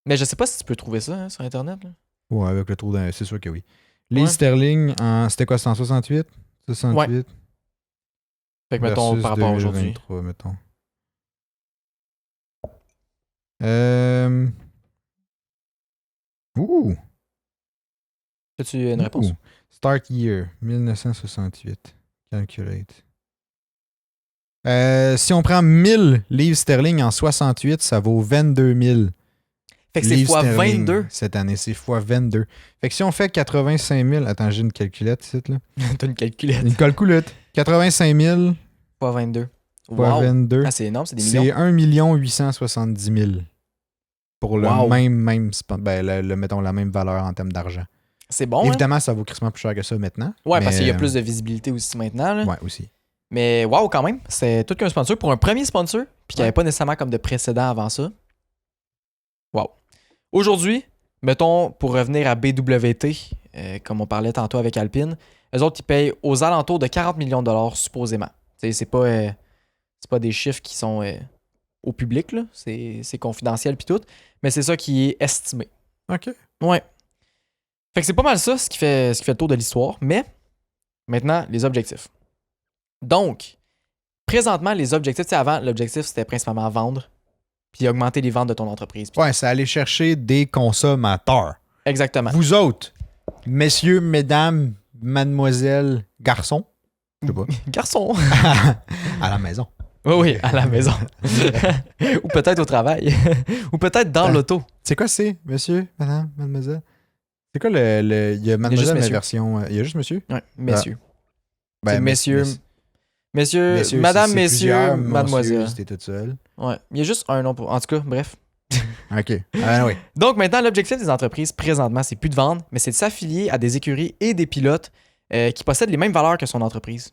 Speaker 1: Mais je sais pas si tu peux trouver ça sur Internet. Là.
Speaker 2: Ouais, avec le trou d'un... C'est sûr que oui. Les sterling, c'était quoi, 168? 68?
Speaker 1: Ouais. Fait que mettons par rapport à aujourd'hui.
Speaker 2: Mettons.
Speaker 1: As-tu une réponse?
Speaker 2: Start year, 1968. Calculate. Si on prend 1000 livres sterling en 68, ça vaut 22 000.
Speaker 1: Fait que c'est fois 22.
Speaker 2: Cette année, c'est fois 22. Fait que si on fait 85 000... Attends, j'ai une calculette ici, là.
Speaker 1: T'as une calculette.
Speaker 2: Une calculette. 85 000...
Speaker 1: Fois 22.
Speaker 2: Fois 22.
Speaker 1: Ah, c'est énorme, c'est des millions.
Speaker 2: C'est 1 870 000. Pour le même mettons, la même valeur en termes d'argent.
Speaker 1: C'est bon,
Speaker 2: évidemment, ça vaut crissement plus cher que ça maintenant.
Speaker 1: Ouais, parce qu'il y a plus de visibilité aussi maintenant. Là.
Speaker 2: Ouais, aussi.
Speaker 1: Mais wow, quand même. C'est tout qu'un sponsor pour un premier sponsor, puis qu'il n'y avait pas nécessairement comme de précédent avant ça. Wow. Aujourd'hui, mettons, pour revenir à BWT, comme on parlait tantôt avec Alpine, eux autres, ils payent aux alentours de 40 millions de dollars, supposément. C'est pas des chiffres qui sont au public, là. C'est confidentiel puis tout, mais c'est ça qui est estimé.
Speaker 2: OK.
Speaker 1: Ouais. Fait que c'est pas mal ça, ce qui fait le tour de l'histoire, mais maintenant, les objectifs. Donc, présentement, les objectifs, tu sais, avant, l'objectif, c'était principalement vendre puis augmenter les ventes de ton entreprise.
Speaker 2: Ouais, c'est aller chercher des consommateurs.
Speaker 1: Exactement.
Speaker 2: Vous autres, messieurs, mesdames, mademoiselles, garçons, je sais pas.
Speaker 1: Garçons.
Speaker 2: À la maison.
Speaker 1: Oui, à la maison. Ou peut-être au travail. Ou peut-être dans l'auto.
Speaker 2: C'est quoi c'est, monsieur, madame, mademoiselle? C'est quoi le... Il y a mademoiselle, mais version... Il y a juste monsieur?
Speaker 1: Oui, messieurs.
Speaker 2: Ben,
Speaker 1: c'est messieurs, madame, messieurs, mademoiselle.
Speaker 2: Si t'es toute seule.
Speaker 1: Ouais, il y a juste un nom pour... En tout cas, bref.
Speaker 2: OK. Ah, oui.
Speaker 1: Donc maintenant, l'objectif des entreprises, présentement, c'est plus de vendre, mais c'est de s'affilier à des écuries et des pilotes qui possèdent les mêmes valeurs que son entreprise.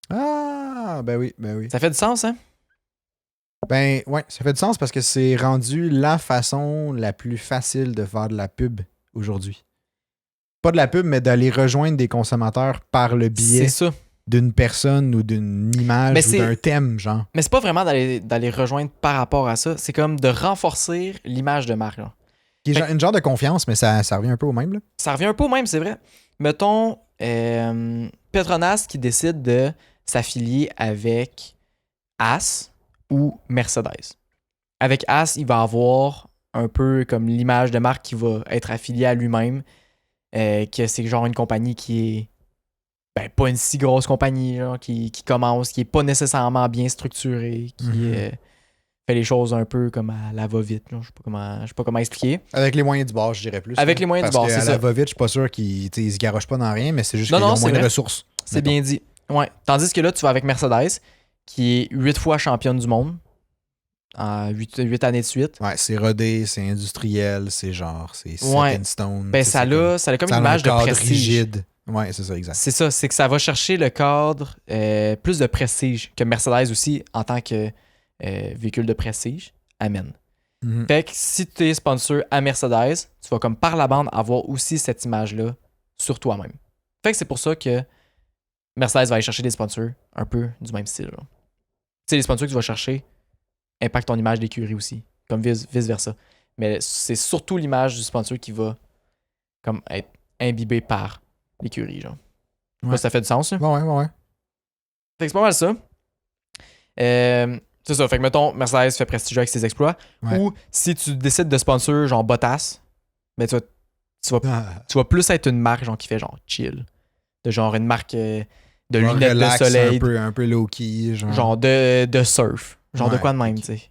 Speaker 2: Ah, ben oui.
Speaker 1: Ça fait du sens, hein?
Speaker 2: Ben, ouais, ça fait du sens parce que c'est rendu la façon la plus facile de faire de la pub aujourd'hui. Pas de la pub, mais d'aller rejoindre des consommateurs par le biais d'une personne ou d'une image ou d'un thème, genre.
Speaker 1: Mais c'est pas vraiment d'aller rejoindre par rapport à ça. C'est comme de renforcer l'image de marque. Là.
Speaker 2: Qui est une genre de confiance, mais ça revient un peu au même. Là.
Speaker 1: Ça revient un peu au même, c'est vrai. Mettons, Petronas qui décide de s'affilier avec As ou Mercedes. Avec As, il va avoir un peu comme l'image de marque qui va être affiliée à lui-même. Que c'est genre une compagnie qui est pas une si grosse compagnie genre, qui commence, qui est pas nécessairement bien structurée, qui fait les choses un peu comme à la va-vite. Je sais pas comment expliquer.
Speaker 2: Avec les moyens du bord, je dirais plus.
Speaker 1: Avec les moyens du bord, c'est ça.
Speaker 2: Parce qu'à la va-vite, je suis pas sûr qu'ils se garochent pas dans rien, mais c'est juste qu'ils ont moins de ressources.
Speaker 1: C'est bien dit. Ouais. Tandis que là, tu vas avec Mercedes, qui est 8 fois championne du monde. En 8 années de suite.
Speaker 2: Ouais, c'est rodé, c'est industriel, c'est genre, c'est set in stone.
Speaker 1: Ben, ça a comme une image de prestige.
Speaker 2: Rigide. Ouais, c'est ça, exact.
Speaker 1: C'est ça, c'est que ça va chercher le cadre plus de prestige que Mercedes aussi en tant que véhicule de prestige amène. Fait que si tu es sponsor à Mercedes, tu vas comme par la bande avoir aussi cette image-là sur toi-même. Fait que c'est pour ça que Mercedes va aller chercher des sponsors un peu du même style. Tu sais, les sponsors que tu vas chercher impactent ton image d'écurie aussi, comme vice-versa. Mais c'est surtout l'image du sponsor qui va comme être imbibée par l'écurie, genre. Ouais. Ça fait du sens, là?
Speaker 2: Ouais.
Speaker 1: Fait que c'est pas mal ça. C'est ça, fait que mettons, Mercedes fait prestigieux avec ses exploits. Ouais. Ou si tu décides de sponsor genre Bottas, ben tu vas plus être une marque genre qui fait genre chill. De genre une marque de lunettes de soleil.
Speaker 2: Un peu low-key.
Speaker 1: Genre de surf. Genre de quoi de même, tu sais.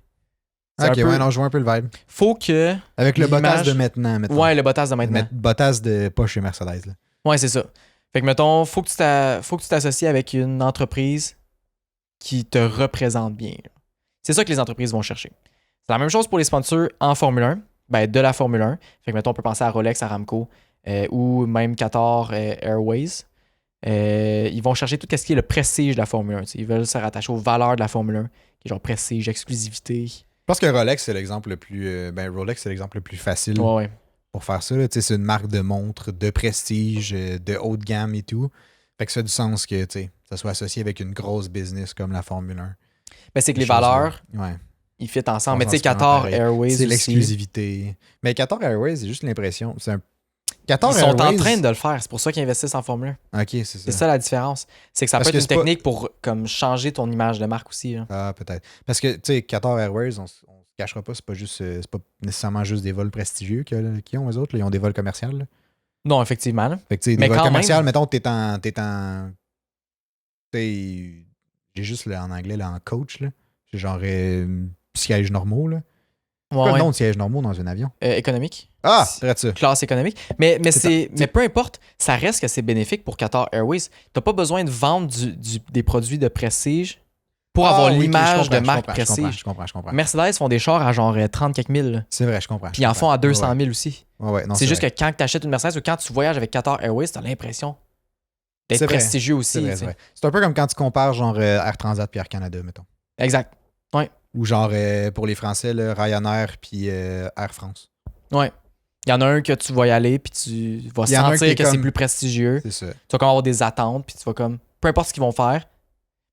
Speaker 2: Ok, ouais, non, je vois un peu le vibe.
Speaker 1: Faut que.
Speaker 2: Avec le Bottas de maintenant.
Speaker 1: Ouais, le Bottas de maintenant.
Speaker 2: Bottas de pas chez Mercedes. Là.
Speaker 1: Ouais, c'est ça. Fait que mettons, faut que tu t'associes avec une entreprise qui te représente bien. C'est ça que les entreprises vont chercher. C'est la même chose pour les sponsors en Formule 1. Ben, de la Formule 1. Fait que mettons, on peut penser à Rolex, Aramco ou même Qatar Airways. Ils vont chercher tout ce qui est le prestige de la Formule 1. T'sais. Ils veulent se rattacher aux valeurs de la Formule 1, qui est genre prestige, exclusivité.
Speaker 2: Je pense que Rolex, c'est l'exemple le plus. Rolex, c'est l'exemple le plus facile pour faire ça. Là. C'est une marque de montre, de prestige, de haut de gamme et tout. Fait que ça a du sens que ça soit associé avec une grosse business comme la Formule 1.
Speaker 1: Ben, c'est que les valeurs, ils fit ensemble. Mais tu sais, Qatar Airways.
Speaker 2: C'est l'exclusivité. Mais Qatar Airways, j'ai juste l'impression. Ils
Speaker 1: sont en train de le faire. C'est pour ça qu'ils investissent en Formule 1.
Speaker 2: Ok, c'est ça.
Speaker 1: C'est ça la différence. C'est que ça peut être une technique pour comme, changer ton image de marque aussi. Là.
Speaker 2: Ah, peut-être. Parce que, tu sais, Qatar Airways, on se cachera pas, c'est pas nécessairement juste des vols prestigieux qu'ils ont, eux autres. Là. Ils ont des vols commerciaux. Là.
Speaker 1: Non, effectivement. Là.
Speaker 2: Fait que, tu sais, des vols commerciaux, mettons, t'es en. J'ai juste en anglais, là, en coach. Là. J'ai genre sièges normaux. Là. Quel nom de sièges normaux dans un avion?
Speaker 1: Économique.
Speaker 2: Ah, c'est ça.
Speaker 1: Classe économique. Mais peu importe, ça reste que c'est bénéfique pour Qatar Airways. T'as pas besoin de vendre des produits de prestige pour avoir l'image de marque prestige.
Speaker 2: Je comprends.
Speaker 1: Mercedes font des chars à genre 30 quelques mille.
Speaker 2: C'est vrai, je comprends.
Speaker 1: Puis ils en font à 200 000 aussi.
Speaker 2: C'est
Speaker 1: juste que quand tu achètes une Mercedes ou quand tu voyages avec Qatar Airways, t'as l'impression d'être prestigieux aussi.
Speaker 2: C'est vrai. C'est un peu comme quand tu compares genre Air Transat puis Air Canada, mettons.
Speaker 1: Exact. Ouais.
Speaker 2: Ou genre, pour les Français, là, Ryanair puis Air France.
Speaker 1: Ouais. Il y en a un que tu vas y aller puis tu vas sentir que c'est plus prestigieux.
Speaker 2: C'est ça.
Speaker 1: Tu vas comme avoir des attentes puis tu vas comme... Peu importe ce qu'ils vont faire.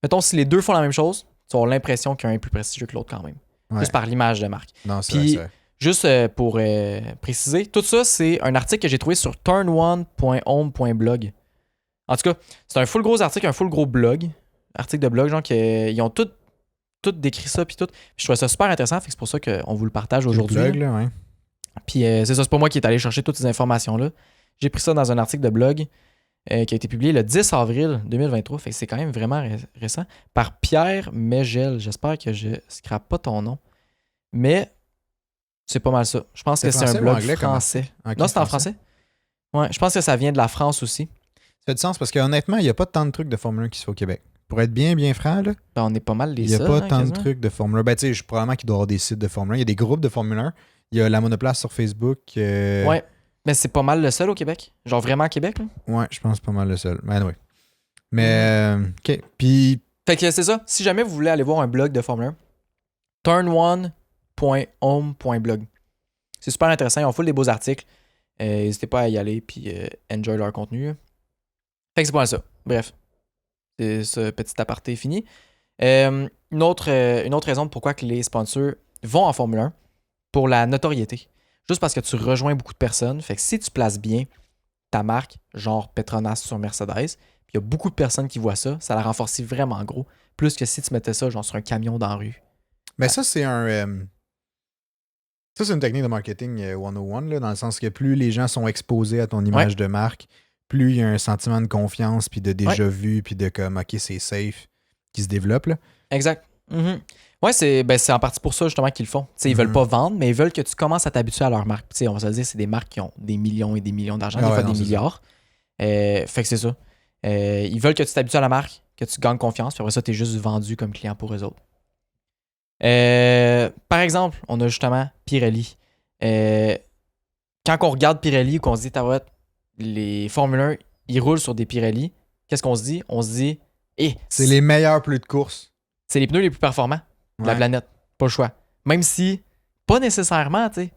Speaker 1: Mettons, si les deux font la même chose, tu vas avoir l'impression qu'un est plus prestigieux que l'autre quand même. Ouais. Juste par l'image de marque.
Speaker 2: Non, c'est
Speaker 1: puis,
Speaker 2: vrai.
Speaker 1: Juste pour préciser, tout ça, c'est un article que j'ai trouvé sur turn1.home.blog. En tout cas, c'est un full gros article, un full gros blog. Article de blog, genre, ils ont tout décrit ça, puis tout. Puis je trouvais ça super intéressant, fait que c'est pour ça qu'on vous le partage aujourd'hui.
Speaker 2: Le blog, là, ouais.
Speaker 1: Puis c'est ça, c'est pas moi qui est allé chercher toutes ces informations-là. J'ai pris ça dans un article de blog qui a été publié le 10 avril 2023, fait que c'est quand même vraiment récent, par Pierre Megel. J'espère que je scrape pas ton nom. Mais c'est pas mal ça. Je pense que c'est un blog français. Non, c'est en français. Ouais, je pense que ça vient de la France aussi.
Speaker 2: Ça fait du sens parce qu'honnêtement, il n'y a pas tant de trucs de Formule 1 qui se fait au Québec. Pour être bien franc, là,
Speaker 1: ben, on est pas mal les
Speaker 2: seuls. Il n'y a pas tant
Speaker 1: quasiment
Speaker 2: de trucs de Formule 1. Ben, tu sais, probablement qu'il doit y avoir des sites de Formule 1. Il y a des groupes de Formule 1. Il y a la Monoplace sur Facebook.
Speaker 1: Ouais, mais c'est pas mal le seul au Québec. Genre vraiment à Québec, là.
Speaker 2: Ouais, je pense pas mal le seul. Ben, oui. Mais, OK. Puis.
Speaker 1: Fait que c'est ça. Si jamais vous voulez aller voir un blog de Formule 1, turn1.home.blog. C'est super intéressant. Ils ont full des beaux articles. N'hésitez pas à y aller puis enjoy leur contenu. Fait que c'est pas mal ça. Bref. ce petit aparté est fini. Une autre raison pourquoi que les sponsors vont en Formule 1, pour la notoriété. Juste parce que tu rejoins beaucoup de personnes. Fait que si tu places bien ta marque, genre Petronas sur Mercedes, puis il y a beaucoup de personnes qui voient ça, ça la renforce vraiment gros. Plus que si tu mettais ça genre sur un camion dans la rue.
Speaker 2: Mais ça, c'est un... Ça, c'est une technique de marketing 101, là, dans le sens que plus les gens sont exposés à ton image de marque, plus il y a un sentiment de confiance, puis de déjà-vu, puis de comme, OK, c'est safe, qui se développe. Là.
Speaker 1: Exact. Mm-hmm. Ouais, c'est en partie pour ça, justement, qu'ils le font. T'sais, ils veulent pas vendre, mais ils veulent que tu commences à t'habituer à leur marque. T'sais, on va se dire, c'est des marques qui ont des millions et des millions d'argent, des fois des milliards. Fait que c'est ça. Ils veulent que tu t'habitues à la marque, que tu gagnes confiance, puis après ça, tu es juste vendu comme client pour eux autres. Par exemple, on a justement Pirelli. Quand on regarde Pirelli ou qu'on se dit, les Formule 1, ils roulent sur des Pirelli, qu'est-ce qu'on se dit? On se dit,
Speaker 2: c'est les meilleurs pneus de course.
Speaker 1: C'est les pneus les plus performants de la planète. Pas le choix. Même si, pas nécessairement, tu sais.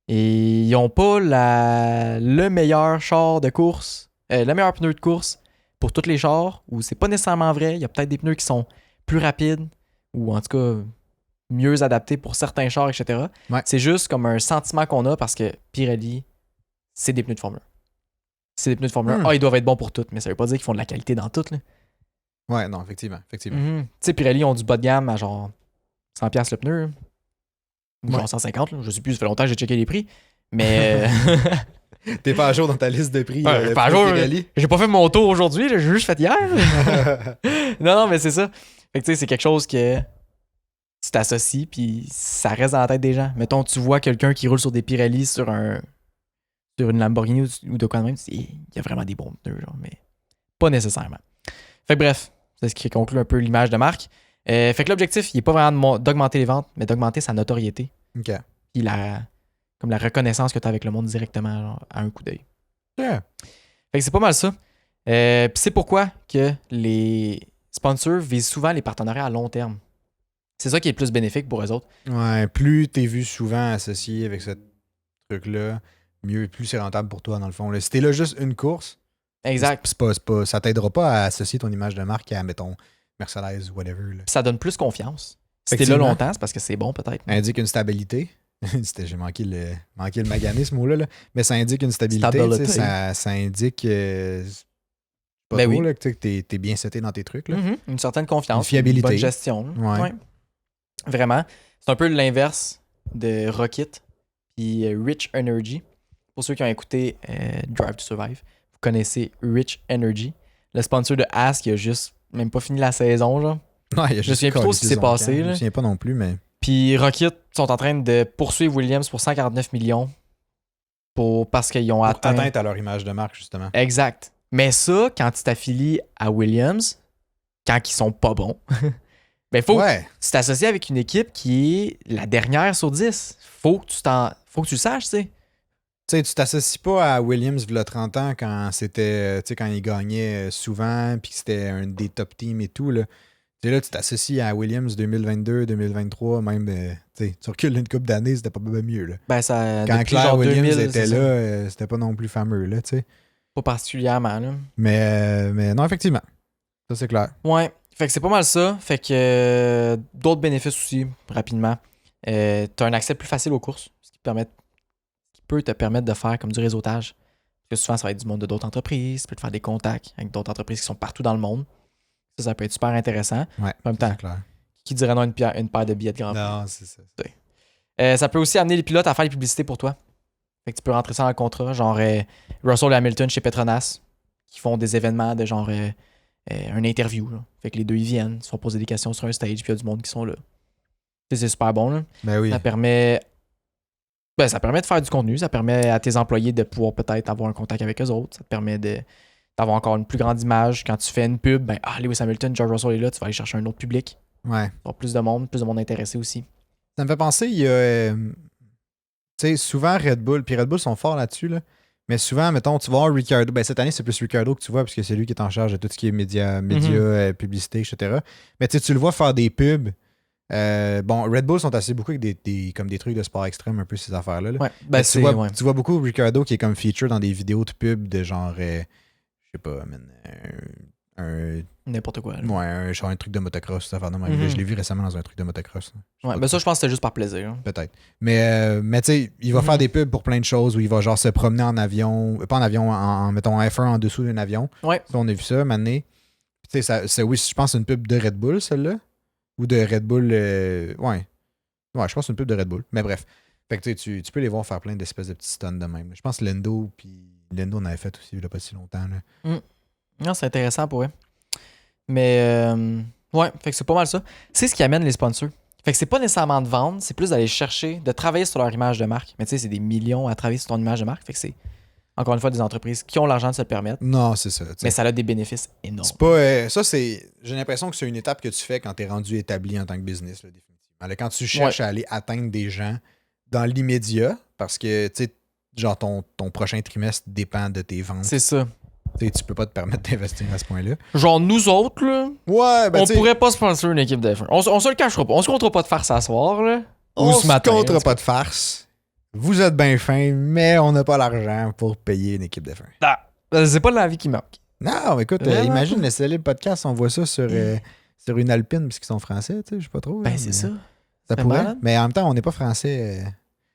Speaker 1: Et ils n'ont pas le meilleur char de course, le meilleur pneu de course pour tous les chars, ou c'est pas nécessairement vrai. Il y a peut-être des pneus qui sont plus rapides, ou en tout cas mieux adaptés pour certains chars, etc.
Speaker 2: Ouais.
Speaker 1: C'est juste comme un sentiment qu'on a parce que Pirelli, c'est des pneus de Formule 1. C'est des pneus de Formule 1. Ils doivent être bons pour toutes, mais ça veut pas dire qu'ils font de la qualité dans toutes. Là.
Speaker 2: Ouais, non, effectivement.
Speaker 1: Tu sais, Pirelli ont du bas de gamme à genre 100$ le pneu. Ou genre 150, là. Je sais plus, ça fait longtemps que j'ai checké les prix. Mais.
Speaker 2: T'es pas à jour dans ta liste de prix.
Speaker 1: Pas à jour. J'ai pas fait mon tour aujourd'hui, j'ai juste fait hier. non, mais c'est ça. Fait que tu sais, c'est quelque chose que tu t'associes, puis ça reste dans la tête des gens. Mettons, tu vois quelqu'un qui roule sur des Pirelli sur une Lamborghini ou de quoi de même, tu dis, il y a vraiment des bons pneus, genre, mais pas nécessairement. Fait que bref, c'est ce qui conclut un peu l'image de marque. Fait que l'objectif, il n'est pas vraiment d'augmenter les ventes, mais d'augmenter sa notoriété.
Speaker 2: OK.
Speaker 1: Puis comme la reconnaissance que tu as avec le monde directement genre, à un coup d'œil.
Speaker 2: Yeah.
Speaker 1: Fait que c'est pas mal ça. Puis c'est pourquoi que les sponsors visent souvent les partenariats à long terme. C'est ça qui est le plus bénéfique pour eux autres.
Speaker 2: Ouais, plus t'es vu souvent associé avec ce truc-là, mieux, plus c'est rentable pour toi, dans le fond. Là. Si t'es là juste une course,
Speaker 1: exact.
Speaker 2: Ça t'aidera pas à associer ton image de marque à, mettons, Mercedes ou whatever. Là.
Speaker 1: Ça donne plus confiance. Si t'es là longtemps, c'est parce que c'est bon, peut-être.
Speaker 2: Ça indique une stabilité. J'ai manqué le magané, ce mot-là. Là. Mais ça indique une stabilité. Ça indique pas trop, là, que t'es bien seté dans tes trucs. Là.
Speaker 1: Une certaine confiance.
Speaker 2: Une fiabilité.
Speaker 1: Une bonne gestion. Ouais. Vraiment. C'est un peu l'inverse de Rocket puis Rich Energy. Pour ceux qui ont écouté Drive to Survive, vous connaissez Rich Energy. Le sponsor de Ask qui a juste même pas fini la saison. Genre.
Speaker 2: Ouais,
Speaker 1: je me souviens plus trop ce qui s'est passé.
Speaker 2: Je me souviens pas non plus, mais...
Speaker 1: Puis Rocket sont en train de poursuivre Williams pour 149 millions parce qu'ils ont atteint
Speaker 2: à leur image de marque, justement.
Speaker 1: Exact. Mais ça, quand tu t'affilies à Williams, quand ils sont pas bons, ben faut que tu t'associes avec une équipe qui est la dernière sur 10. Faut que tu le saches, tu sais.
Speaker 2: Tu sais, tu t'associes pas à Williams il y a 30 ans quand c'était, quand il gagnait souvent puis que c'était un des top teams et tout, là. Tu sais, là, tu t'associes à Williams 2022, 2023, même, tu recules une couple d'années, c'était pas mieux, là.
Speaker 1: Ben, ça,
Speaker 2: quand Claire Williams
Speaker 1: 2000,
Speaker 2: était là, c'était pas non plus fameux, là, tu sais.
Speaker 1: Pas particulièrement, là.
Speaker 2: Mais non, effectivement. Ça, c'est clair.
Speaker 1: Ouais. Fait que c'est pas mal ça. Fait que d'autres bénéfices aussi, rapidement. T'as un accès plus facile aux courses, ce qui peut te permettre de faire comme du réseautage. Parce que souvent, ça va être du monde de d'autres entreprises. Tu peux te faire des contacts avec d'autres entreprises qui sont partout dans le monde. Ça peut être super intéressant.
Speaker 2: Ouais,
Speaker 1: en même temps,
Speaker 2: clair.
Speaker 1: Qui dirait non une paire de billets de Grand Prix?
Speaker 2: Non, c'est ça.
Speaker 1: Ça peut aussi amener les pilotes à faire des publicités pour toi. Fait que tu peux rentrer ça dans le contrat. Genre Russell et Hamilton chez Petronas qui font des événements de genre un interview. Là. Fait que les deux, ils viennent, ils se font poser des questions sur un stage, puis il y a du monde qui sont là. C'est super bon. Là.
Speaker 2: Ben oui.
Speaker 1: Ça permet de faire du contenu. Ça permet à tes employés de pouvoir peut-être avoir un contact avec eux autres. Ça te permet d'avoir encore une plus grande image. Quand tu fais une pub, Lewis Hamilton, George Russell est là, tu vas aller chercher un autre public.
Speaker 2: Ouais.
Speaker 1: Avoir plus de monde intéressé aussi.
Speaker 2: Ça me fait penser, il y a... tu sais, souvent Red Bull, puis Red Bull sont forts là-dessus, là. Mais souvent, mettons, tu vas voir Ricciardo. Ben, cette année, c'est plus Ricciardo que tu vois, parce que c'est lui qui est en charge de tout ce qui est médias, publicité, etc. Mais tu le vois faire des pubs. Red Bull sont assez beaucoup avec comme des trucs de sport extrême, un peu ces affaires-là. Là.
Speaker 1: Ouais,
Speaker 2: tu vois beaucoup Ricciardo qui est comme feature dans des vidéos de pub de genre, je sais pas,
Speaker 1: N'importe quoi. Là.
Speaker 2: Ouais, genre un truc de motocross, ça fait Je l'ai vu récemment dans un truc de motocross.
Speaker 1: Ouais, mais ça, je pense que c'était juste par plaisir.
Speaker 2: Peut-être. Mais tu sais, il va faire des pubs pour plein de choses où il va genre se promener en avion, pas en avion, mettons F1 en dessous d'un avion.
Speaker 1: Ouais.
Speaker 2: Ça, on a vu ça, maintenant. Tu sais, oui, je pense que c'est une pub de Red Bull, celle-là. Ou de Red Bull. Ouais, je pense que c'est une pub de Red Bull. Mais bref. Fait que tu peux les voir faire plein d'espèces de petits stuns de même. Je pense que Lendo en avait fait aussi il n'y a pas si longtemps. Là.
Speaker 1: Non, c'est intéressant pour eux. Mais ouais, fait que c'est pas mal ça. C'est ce qui amène les sponsors. Fait que c'est pas nécessairement de vendre, c'est plus d'aller chercher, de travailler sur leur image de marque. Mais tu sais, c'est des millions à travailler sur ton image de marque. Fait que c'est, encore une fois, des entreprises qui ont l'argent de se le permettre.
Speaker 2: Non, c'est ça.
Speaker 1: Mais ça a des bénéfices énormes.
Speaker 2: C'est pas. Ça, c'est. J'ai l'impression que c'est une étape que tu fais quand tu es rendu établi en tant que business, là, définitivement. Là, quand tu cherches à aller atteindre des gens dans l'immédiat, parce que, tu sais, genre ton prochain trimestre dépend de tes ventes.
Speaker 1: C'est ça.
Speaker 2: Tu peux pas te permettre d'investir à ce point-là.
Speaker 1: Genre, nous autres, là,
Speaker 2: ouais,
Speaker 1: on pourrait pas sponsor une équipe de F1. On se le cachera pas. On se comptera pas de farce à soir, là.
Speaker 2: On se comptera pas de farce. Vous êtes bien fin, mais on n'a pas l'argent pour payer une équipe de F1.
Speaker 1: Ah, c'est pas de la vie qui manque.
Speaker 2: Non, écoute, imagine le célèbre podcast, on voit ça sur une Alpine parce qu'ils sont français, tu sais, je sais pas trop.
Speaker 1: Ben, c'est ça.
Speaker 2: Ça pourrait. Malade. Mais en même temps, on n'est pas français.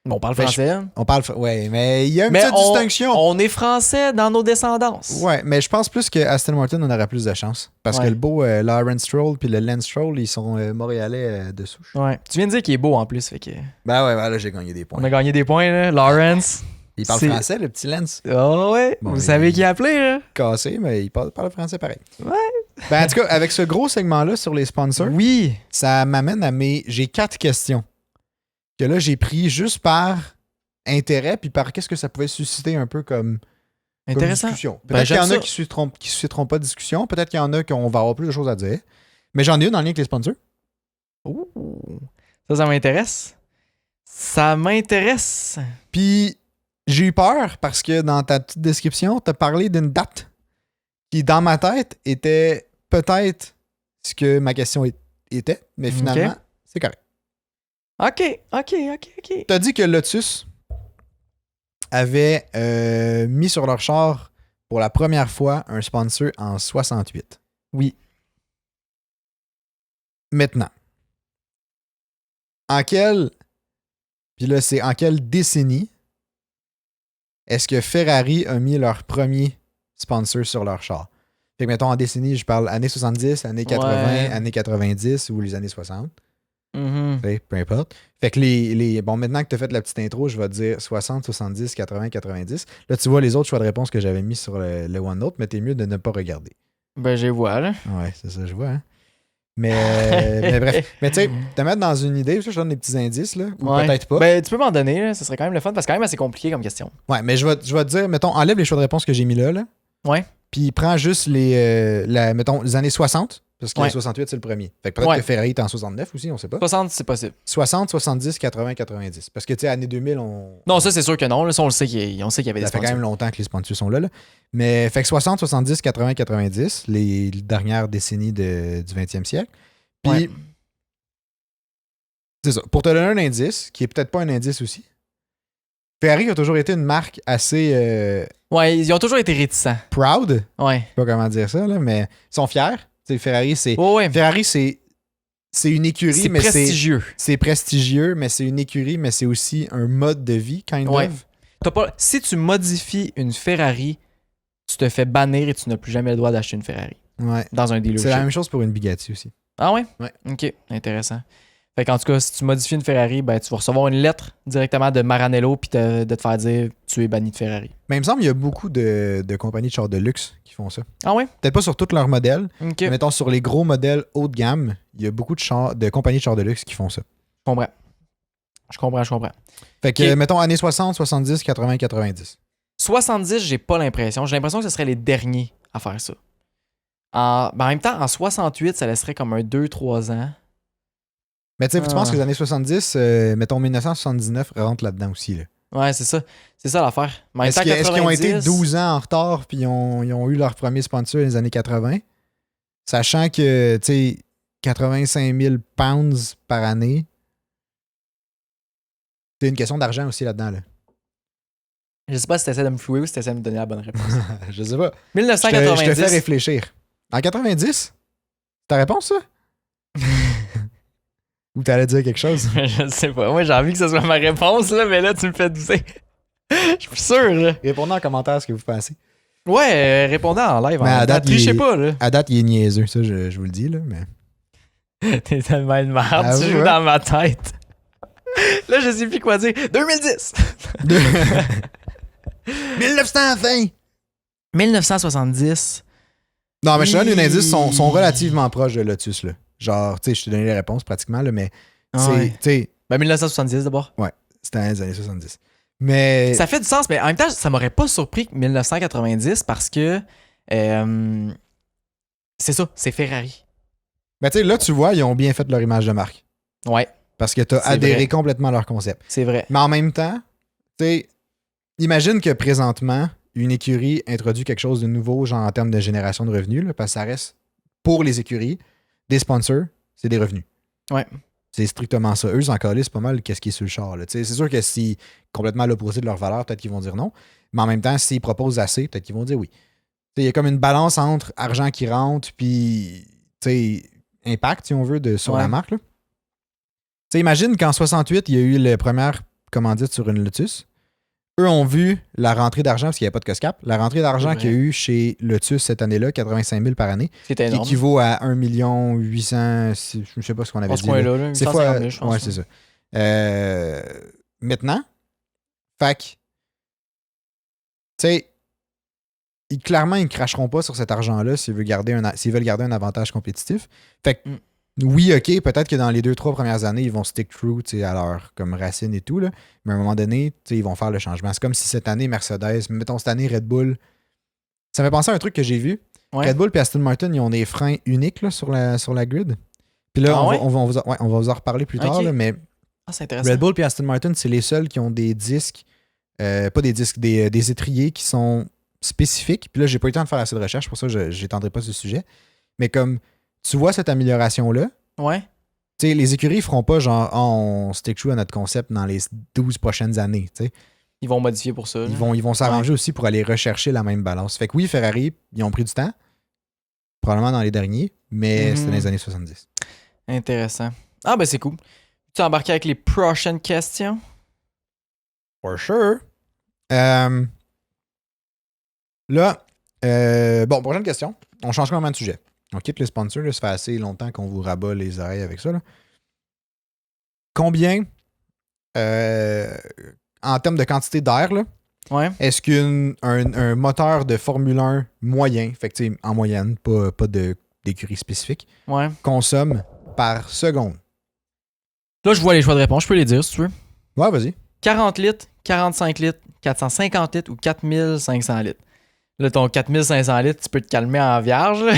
Speaker 1: On parle français.
Speaker 2: On parle. Ouais, mais il y a une petite distinction.
Speaker 1: On est français dans nos descendances.
Speaker 2: Ouais, mais je pense plus que Aston Martin, on aurait plus de chance. Parce que le beau Lawrence Stroll puis le Lance Stroll, ils sont montréalais de souche.
Speaker 1: Ouais. Tu viens de dire qu'il est beau en plus. Fait que...
Speaker 2: Ben ouais, là, j'ai gagné des points.
Speaker 1: On a gagné des points, là. Lawrence.
Speaker 2: Il parle français, le petit Lance.
Speaker 1: Oh ouais. Bon, vous savez qui appeler, là.
Speaker 2: Cassé, mais il parle français pareil.
Speaker 1: Ouais.
Speaker 2: Ben, en tout cas, avec ce gros segment-là sur les sponsors,
Speaker 1: oui,
Speaker 2: ça m'amène à J'ai 4 questions que là, j'ai pris juste par intérêt puis par qu'est-ce que ça pouvait susciter un peu comme discussion. Peut-être qu'il y en a qui ne susciteront pas de discussion. Peut-être qu'il y en a qu'on va avoir plus de choses à dire. Mais j'en ai une en lien avec les sponsors.
Speaker 1: Ouh. Ça m'intéresse. Ça m'intéresse.
Speaker 2: Puis, j'ai eu peur parce que dans ta petite description, tu as parlé d'une date qui, dans ma tête, était peut-être ce que ma question était, mais finalement, c'est correct.
Speaker 1: OK.
Speaker 2: Tu as dit que Lotus avait mis sur leur char pour la première fois un sponsor en 68.
Speaker 1: Oui.
Speaker 2: Maintenant, puis là, c'est en quelle décennie est-ce que Ferrari a mis leur premier sponsor sur leur char? Fait que, mettons, en décennie, je parle années 70, années 80, années 90 ou les années 60. Peu importe. Fait que bon, maintenant que tu as fait la petite intro, je vais te dire 60, 70, 80, 90. Là, tu vois les autres choix de réponse que j'avais mis sur le OneNote, mais t'es mieux de ne pas regarder.
Speaker 1: Ben, je les vois, là.
Speaker 2: Ouais, c'est ça, je vois, hein. Mais bref. Mais tu sais, te mettre dans une idée, je donne des petits indices, là, ou peut-être pas.
Speaker 1: Ben, tu peux m'en donner, là, ce serait quand même le fun, parce que c'est quand même assez compliqué comme question.
Speaker 2: Ouais, mais je vais te dire, mettons, enlève les choix de réponse que j'ai mis là.
Speaker 1: Ouais.
Speaker 2: Puis prends juste mettons, les années 60. Parce que 68, c'est le premier. Fait que peut-être que Ferrari est en 69 aussi, on sait pas.
Speaker 1: 60, c'est possible.
Speaker 2: 60, 70, 80, 90. Parce que, tu sais, années 2000, on...
Speaker 1: Non, ça, c'est sûr que non. Là, ça, on sait qu'il y avait des sponsors.
Speaker 2: Ça fait quand même longtemps que les sponsors sont là. Mais, fait que 60, 70, 80, 90, les dernières décennies du 20e siècle. Puis, c'est ça. Pour te donner un indice, qui est peut-être pas un indice aussi, Ferrari a toujours été une marque assez...
Speaker 1: Ouais, ils ont toujours été réticents.
Speaker 2: Proud.
Speaker 1: Ouais.
Speaker 2: Je sais pas comment dire ça, là, mais ils sont fiers. T'sais, Ferrari, c'est une écurie,
Speaker 1: c'est
Speaker 2: mais
Speaker 1: prestigieux.
Speaker 2: C'est prestigieux, mais c'est une écurie, mais c'est aussi un mode de vie, kind of.
Speaker 1: Si tu modifies une Ferrari, tu te fais bannir et tu n'as plus jamais le droit d'acheter une Ferrari.
Speaker 2: Ouais.
Speaker 1: Dans un dealership.
Speaker 2: C'est la même chose pour une Bugatti aussi.
Speaker 1: Ah ouais?
Speaker 2: Ouais.
Speaker 1: OK, intéressant. Fait qu'en tout cas, si tu modifies une Ferrari, ben, tu vas recevoir une lettre directement de Maranello puis de te faire dire tu es banni de Ferrari.
Speaker 2: Mais il me semble qu'il y a beaucoup de compagnies de chars de luxe qui font ça.
Speaker 1: Ah ouais?
Speaker 2: Peut-être pas sur tous leurs modèles.
Speaker 1: Okay.
Speaker 2: Mais mettons, sur les gros modèles haut de gamme, il y a beaucoup de compagnies de chars de luxe qui font ça.
Speaker 1: Je comprends.
Speaker 2: Fait que, mettons, années 60, 70, 80, 90.
Speaker 1: 70, j'ai pas l'impression. J'ai l'impression que ce serait les derniers à faire ça. En même temps, en 68, ça laisserait comme un 2-3 ans.
Speaker 2: Mais tu sais, tu penses que les années 70, mettons 1979, rentre là-dedans aussi. Là.
Speaker 1: Ouais, c'est ça. C'est ça l'affaire.
Speaker 2: Est-ce qu'ils ont été 12 ans en retard puis ils ont eu leur premier sponsor dans les années 80? Sachant que, tu sais, 85 000 pounds par année, c'est une question d'argent aussi là-dedans. Là.
Speaker 1: Je sais pas si t'essaies de me flouer ou si t'essaies de me donner la bonne réponse.
Speaker 2: Je sais pas.
Speaker 1: 1990.
Speaker 2: Je te fais réfléchir. En 90? Ta réponse, ça? Ou t'allais dire quelque chose?
Speaker 1: Je sais pas. Moi, j'ai envie que ce soit ma réponse, là, mais là, tu me fais douter. Je suis sûr, là.
Speaker 2: Répondez en commentaire ce que vous pensez.
Speaker 1: Ouais, répondez en live.
Speaker 2: Mais à date,
Speaker 1: trichez pas, là.
Speaker 2: À date, il est niaiseux, ça, je vous le dis, là, mais...
Speaker 1: T'es tellement une merde, tu joues dans ma tête. Là, je sais plus quoi dire. 2010!
Speaker 2: 1920!
Speaker 1: 1970.
Speaker 2: Non, mais je te donne une indice, sont relativement proches de Lotus, là. Genre, tu sais, je t'ai donné les réponses pratiquement, là, mais c'est, tu sais...
Speaker 1: Ben, 1970 d'abord.
Speaker 2: Ouais, c'était dans les années 70. Mais...
Speaker 1: Ça fait du sens, mais en même temps, ça m'aurait pas surpris que 1990 parce que... c'est ça, c'est Ferrari.
Speaker 2: Ben, tu sais, là, tu vois, ils ont bien fait leur image de marque.
Speaker 1: Ouais.
Speaker 2: Parce que t'as adhéré complètement à leur concept.
Speaker 1: C'est vrai.
Speaker 2: Mais en même temps, tu sais, imagine que présentement, une écurie introduit quelque chose de nouveau, genre en termes de génération de revenus, là, parce que ça reste, pour les écuries, des sponsors, c'est des revenus.
Speaker 1: Ouais.
Speaker 2: C'est strictement ça. Eux, en calissent pas mal qu'est-ce qui est sur le char. Là. C'est sûr que si complètement à l'opposé de leur valeur, peut-être qu'ils vont dire non. Mais en même temps, s'ils proposent assez, peut-être qu'ils vont dire oui. Il y a comme une balance entre argent qui rentre puis impact, si on veut, sur la marque. Là. Imagine qu'en 68, il y a eu la première commandite sur une Lotus. Eux ont vu la rentrée d'argent, parce qu'il n'y avait pas de COSCAP, la rentrée d'argent qu'il y a eu chez Lotus cette année-là, 85 000 par année, qui équivaut à 1 800 000, je ne sais pas ce qu'on avait dit.
Speaker 1: Là, c'est fois, 000, je pense.
Speaker 2: Ouais, c'est ça. Maintenant, fac, tu sais, clairement, ils ne cracheront pas sur cet argent-là s'ils veulent garder un avantage compétitif. Fait que, oui, OK, peut-être que dans les 2-3 premières années, ils vont stick true à leur comme racine et tout, là, mais à un moment donné, ils vont faire le changement. C'est comme si cette année, Mercedes, mettons cette année, Red Bull, ça me fait penser à un truc que j'ai vu. Ouais. Red Bull et Aston Martin, ils ont des freins uniques là, sur la grid. Puis là, on va vous en reparler plus tard, là, mais
Speaker 1: c'est intéressant.
Speaker 2: Red Bull et Aston Martin, c'est les seuls qui ont des disques, pas des disques, des étriers qui sont spécifiques. Puis là, j'ai pas eu le temps de faire assez de recherche, pour ça, je n'étendrai pas ce sujet. Mais comme tu vois cette amélioration-là,
Speaker 1: ouais.
Speaker 2: Tu sais, les écuries feront pas genre on stick true à notre concept dans les 12 prochaines années. T'sais.
Speaker 1: Ils vont modifier pour ça.
Speaker 2: Ils vont s'arranger aussi pour aller rechercher la même balance. Fait que oui, Ferrari, ils ont pris du temps. Probablement dans les derniers, mais c'était dans les années 70.
Speaker 1: Intéressant. Ah ben c'est cool. Tu t'es embarqué avec les prochaines questions?
Speaker 2: For sure. Là, prochaine question. On change complètement de sujet. On quitte les sponsors, là, ça fait assez longtemps qu'on vous rabat les oreilles avec ça. Là. Combien, en termes de quantité d'air, là, est-ce qu'un moteur de Formule 1 moyen, fait que, en moyenne, pas d'écurie spécifique, consomme par seconde?
Speaker 1: Là, je vois les choix de réponse. Je peux les dire, si tu veux.
Speaker 2: Ouais, vas-y.
Speaker 1: 40 litres, 45 litres, 450 litres ou 4500 litres. Là, ton 4500 litres, tu peux te calmer en vierge, là.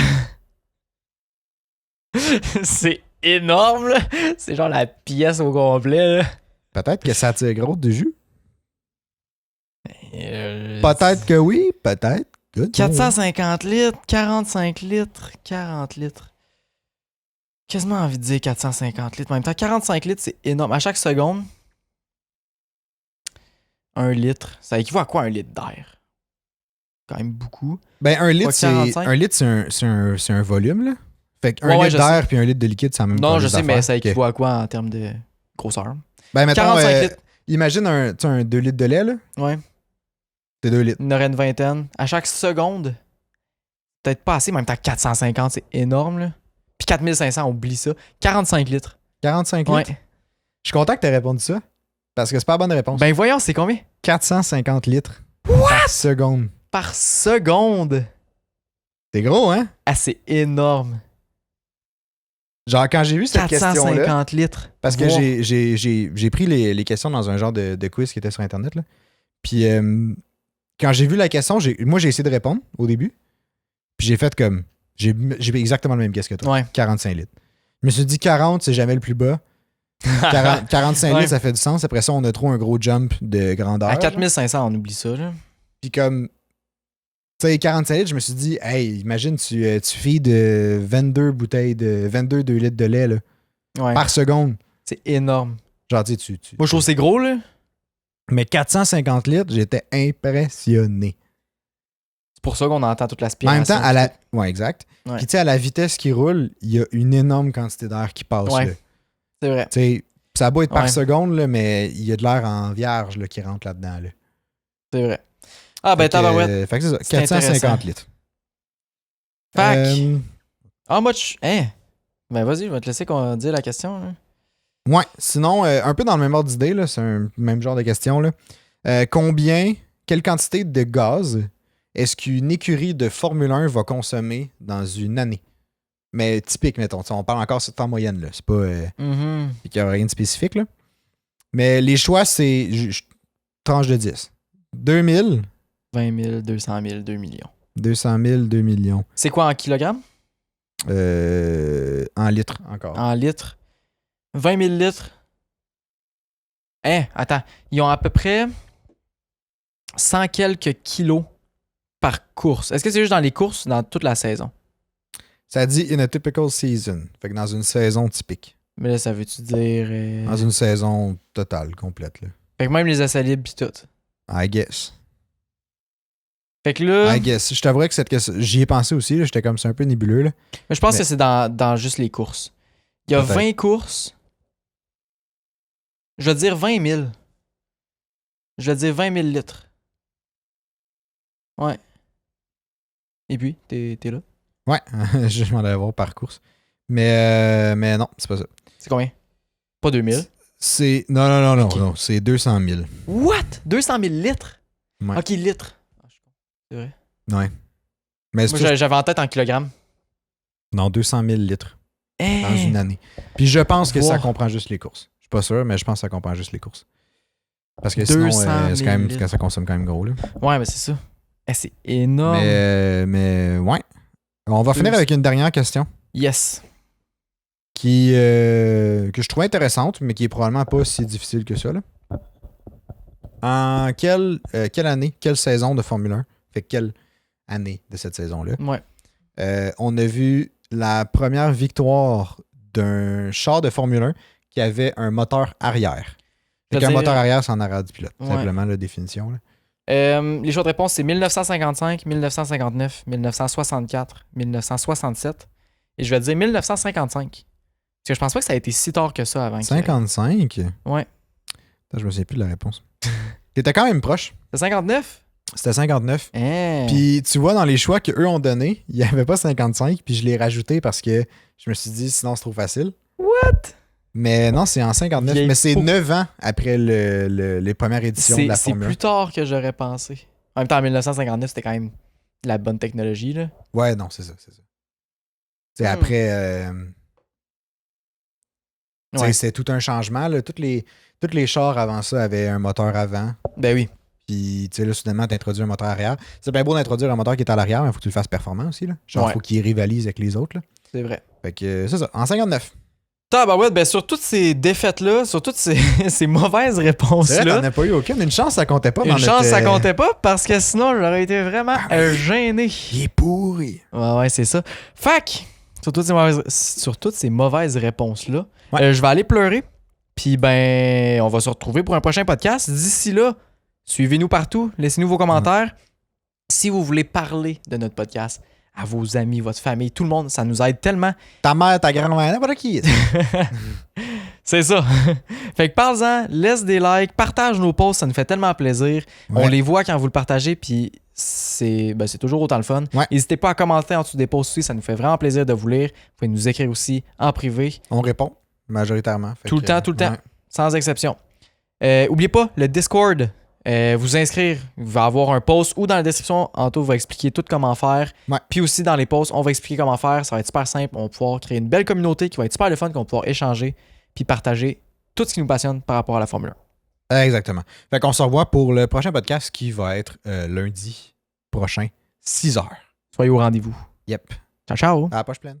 Speaker 1: C'est énorme, là. C'est genre la pièce au complet, là.
Speaker 2: Peut-être que ça tire gros de jus. Peut-être que oui, peut-être. Good.
Speaker 1: 450 litres, 45 litres, 40 litres. Quasiment envie de dire 450 litres. En même temps, 45 litres, c'est énorme. À chaque seconde, 1 litre. Ça équivaut à quoi, 1 litre d'air? Quand même beaucoup.
Speaker 2: Ben, 1 litre, c'est un volume, là. Fait qu'un litre d'air puis 1 litre de liquide, c'est la même chose.
Speaker 1: Non, je sais, mais ça équivaut à quoi en termes de grosseur?
Speaker 2: Ben, mettons,
Speaker 1: 45 litres.
Speaker 2: Imagine un 2 litres de lait, là.
Speaker 1: Ouais.
Speaker 2: C'est 2 litres.
Speaker 1: Il y en aurait une vingtaine. À chaque seconde, peut-être pas assez, mais en même temps, 450, c'est énorme, là. Puis 4500, oublie ça. 45 litres.
Speaker 2: 45 litres? Ouais. Je suis content que tu aies répondu ça. Parce que c'est pas la bonne réponse.
Speaker 1: Ben voyons, c'est combien?
Speaker 2: 450 litres. Par seconde.
Speaker 1: Par seconde?
Speaker 2: C'est gros, hein?
Speaker 1: Ah, c'est énorme.
Speaker 2: Genre, quand j'ai vu cette question-là...
Speaker 1: 450 litres.
Speaker 2: Parce que j'ai pris les questions dans un genre de quiz qui était sur Internet, là. Puis, quand j'ai vu la question, moi, j'ai essayé de répondre au début. Puis j'ai fait comme... J'ai exactement le même guess que toi.
Speaker 1: Ouais.
Speaker 2: 45 litres. Je me suis dit 40, c'est jamais le plus bas. 45 litres, ça fait du sens. Après ça, on a trop un gros jump de grandeur.
Speaker 1: À 4500, on oublie ça, là.
Speaker 2: Puis comme... Tu sais, 45 litres, je me suis dit, hey, imagine, tu feeds 22 bouteilles de 22 2 litres de lait, là, par seconde.
Speaker 1: C'est énorme.
Speaker 2: Genre, tu
Speaker 1: moi, je trouve que c'est gros, là.
Speaker 2: Mais 450 litres, j'étais impressionné.
Speaker 1: C'est pour ça qu'on entend toute
Speaker 2: En
Speaker 1: l'aspiration.
Speaker 2: même temps, ouais, exact.
Speaker 1: Ouais.
Speaker 2: Puis tu sais, à la vitesse qui roule, il y a une énorme quantité d'air qui passe.
Speaker 1: Ouais.
Speaker 2: Là.
Speaker 1: C'est vrai.
Speaker 2: Tu sais, ça a beau être par
Speaker 1: Ouais.
Speaker 2: seconde, là, mais il y a de l'air en vierge là, qui rentre là-dedans. Là.
Speaker 1: C'est vrai. Ah, ben, tabarouette.
Speaker 2: Fait que c'est ça,
Speaker 1: C'est
Speaker 2: 450
Speaker 1: intéressant.
Speaker 2: litres.
Speaker 1: Fac. How much? Hein? Ben, vas-y, je vais te laisser dire la question. Hein.
Speaker 2: Ouais, sinon, un peu dans le même ordre d'idée, là, c'est un même genre de question. Là. Quelle quantité de gaz est-ce qu'une écurie de Formule 1 va consommer dans une année? Mais typique, mettons. On parle encore en moyenne. Là. C'est pas. Il n'y a rien de spécifique. Là. Mais les choix, c'est. Tranche de 10. 2000.
Speaker 1: 20 000, 200 000, 2 millions.
Speaker 2: 200 000, 2 millions.
Speaker 1: C'est quoi en kilogrammes?
Speaker 2: En litres encore.
Speaker 1: En litres. 20 000 litres. Hein, attends. Ils ont à peu près 100 quelques kilos par course. Est-ce que c'est juste dans les courses ou dans toute la saison?
Speaker 2: Ça dit in a typical season. Fait que dans une saison typique.
Speaker 1: Mais là, ça veut-tu dire...
Speaker 2: Dans une saison totale, complète. Là.
Speaker 1: Fait que même les essais libres pis tout.
Speaker 2: I guess.
Speaker 1: Fait que là...
Speaker 2: I guess. Je t'avouerais que cette question... J'y ai pensé aussi. Là. J'étais comme c'est un peu nébuleux. Là.
Speaker 1: Mais je pense que c'est dans juste les courses. Il y a
Speaker 2: Peut-être.
Speaker 1: 20 courses. Je vais dire 20 000. Je vais dire 20 000 litres. Ouais. Et puis, t'es là?
Speaker 2: Ouais, je m'en allais voir par course. Mais non, c'est pas ça.
Speaker 1: C'est combien? Pas 2000.
Speaker 2: C'est... Non,
Speaker 1: Ok.
Speaker 2: non, c'est 200 000.
Speaker 1: What? 200 000 litres?
Speaker 2: Ouais.
Speaker 1: Ok, litres. C'est vrai.
Speaker 2: Ouais. Mais
Speaker 1: Moi, j'avais en tête en kilogrammes.
Speaker 2: Non, 200 000 litres
Speaker 1: Hey!
Speaker 2: dans une année. Puis je pense que ça
Speaker 1: Wow.
Speaker 2: comprend juste les courses. Je suis pas sûr, mais je pense que ça comprend juste les courses. Parce que sinon,
Speaker 1: 200 000
Speaker 2: c'est quand même,
Speaker 1: litres.
Speaker 2: ça consomme quand même gros. Là.
Speaker 1: Ouais, mais c'est ça. C'est énorme.
Speaker 2: Mais ouais. On va finir avec une dernière question
Speaker 1: Yes.
Speaker 2: qui que je trouve intéressante, mais qui est probablement pas si difficile que ça. Là. En quelle année, quelle saison de Formule 1, fait quelle année de cette saison-là,
Speaker 1: Ouais.
Speaker 2: on a vu la première victoire d'un char de Formule 1 qui avait un moteur arrière.
Speaker 1: Je veux
Speaker 2: Un
Speaker 1: dire-
Speaker 2: moteur arrière, c'est en arrière du pilote.
Speaker 1: Ouais.
Speaker 2: Simplement la définition. Là.
Speaker 1: Les choix de réponse, c'est 1955, 1959, 1964, 1967. Et je vais dire 1955. Parce que je pense pas que ça a été si tard que ça avant.
Speaker 2: 55?
Speaker 1: Ouais.
Speaker 2: Attends, je me souviens plus de la réponse. T'étais quand même proche.
Speaker 1: C'est 59?
Speaker 2: C'était 59.
Speaker 1: Hein.
Speaker 2: Puis tu vois, dans les choix qu'eux ont donnés, il n'y avait pas 55, puis je l'ai rajouté parce que je me suis dit, sinon c'est trop facile.
Speaker 1: What?
Speaker 2: Mais non, c'est en 59.
Speaker 1: Vieille
Speaker 2: Mais c'est
Speaker 1: peau.
Speaker 2: 9 ans après les premières éditions de la
Speaker 1: C'est
Speaker 2: Formule 1.
Speaker 1: plus tard que j'aurais pensé. En même temps, en 1959, c'était quand même de la bonne technologie, là.
Speaker 2: Ouais, non, c'est ça. C'est
Speaker 1: Hmm.
Speaker 2: après... tu sais,
Speaker 1: Ouais.
Speaker 2: c'est tout un changement. Là. Tous les chars avant ça avaient un moteur avant.
Speaker 1: Ben oui.
Speaker 2: Puis, tu sais, là, soudainement, t'introduis un moteur arrière. C'est bien beau d'introduire un moteur qui est à l'arrière, mais il faut que tu le fasses performant aussi. Là. Genre,
Speaker 1: Ouais.
Speaker 2: faut qu'il rivalise avec les autres. Là.
Speaker 1: C'est vrai.
Speaker 2: Fait que c'est ça. En 59.
Speaker 1: Bah ouais, sur toutes ces défaites-là, sur toutes ces, ces mauvaises
Speaker 2: C'est vrai,
Speaker 1: réponses-là,
Speaker 2: t'en as pas eu aucune. Une chance, ça comptait pas.
Speaker 1: une
Speaker 2: dans
Speaker 1: chance,
Speaker 2: notre,
Speaker 1: ça comptait pas parce que sinon, j'aurais été vraiment gêné.
Speaker 2: Il est pourri.
Speaker 1: Ouais, c'est ça. Fac, sur toutes ces mauvaises réponses-là,
Speaker 2: Ouais.
Speaker 1: je vais aller pleurer. Puis ben, on va se retrouver pour un prochain podcast. D'ici là, suivez-nous partout, laissez-nous vos commentaires. Si vous voulez parler de notre podcast à vos amis, votre famille, tout le monde, ça nous aide tellement.
Speaker 2: Ta mère, ta grand-mère, n'importe qui.
Speaker 1: C'est ça. Fait que parle-en, laisse des likes, partage nos posts, ça nous fait tellement plaisir.
Speaker 2: Ouais.
Speaker 1: On les voit quand vous le partagez, puis c'est toujours autant le fun.
Speaker 2: Ouais.
Speaker 1: N'hésitez pas à commenter en dessous des posts aussi, ça nous fait vraiment plaisir de vous lire. Vous pouvez nous écrire aussi en privé,
Speaker 2: On répond majoritairement. Fait
Speaker 1: tout le
Speaker 2: que,
Speaker 1: temps,
Speaker 2: ouais.
Speaker 1: sans exception. Oubliez pas, le Discord, vous inscrire, il va y avoir un post ou dans la description, Anto va expliquer tout comment faire.
Speaker 2: Ouais.
Speaker 1: Puis aussi dans les posts, on va expliquer comment faire, ça va être super simple, on va pouvoir créer une belle communauté qui va être super le fun, qu'on va pouvoir échanger puis partager tout ce qui nous passionne par rapport à la Formule 1.
Speaker 2: Exactement. Fait qu'on se revoit pour le prochain podcast qui va être lundi prochain, 6h.
Speaker 1: Soyez au rendez-vous.
Speaker 2: Yep.
Speaker 1: Ciao, ciao!
Speaker 2: À la poche pleine.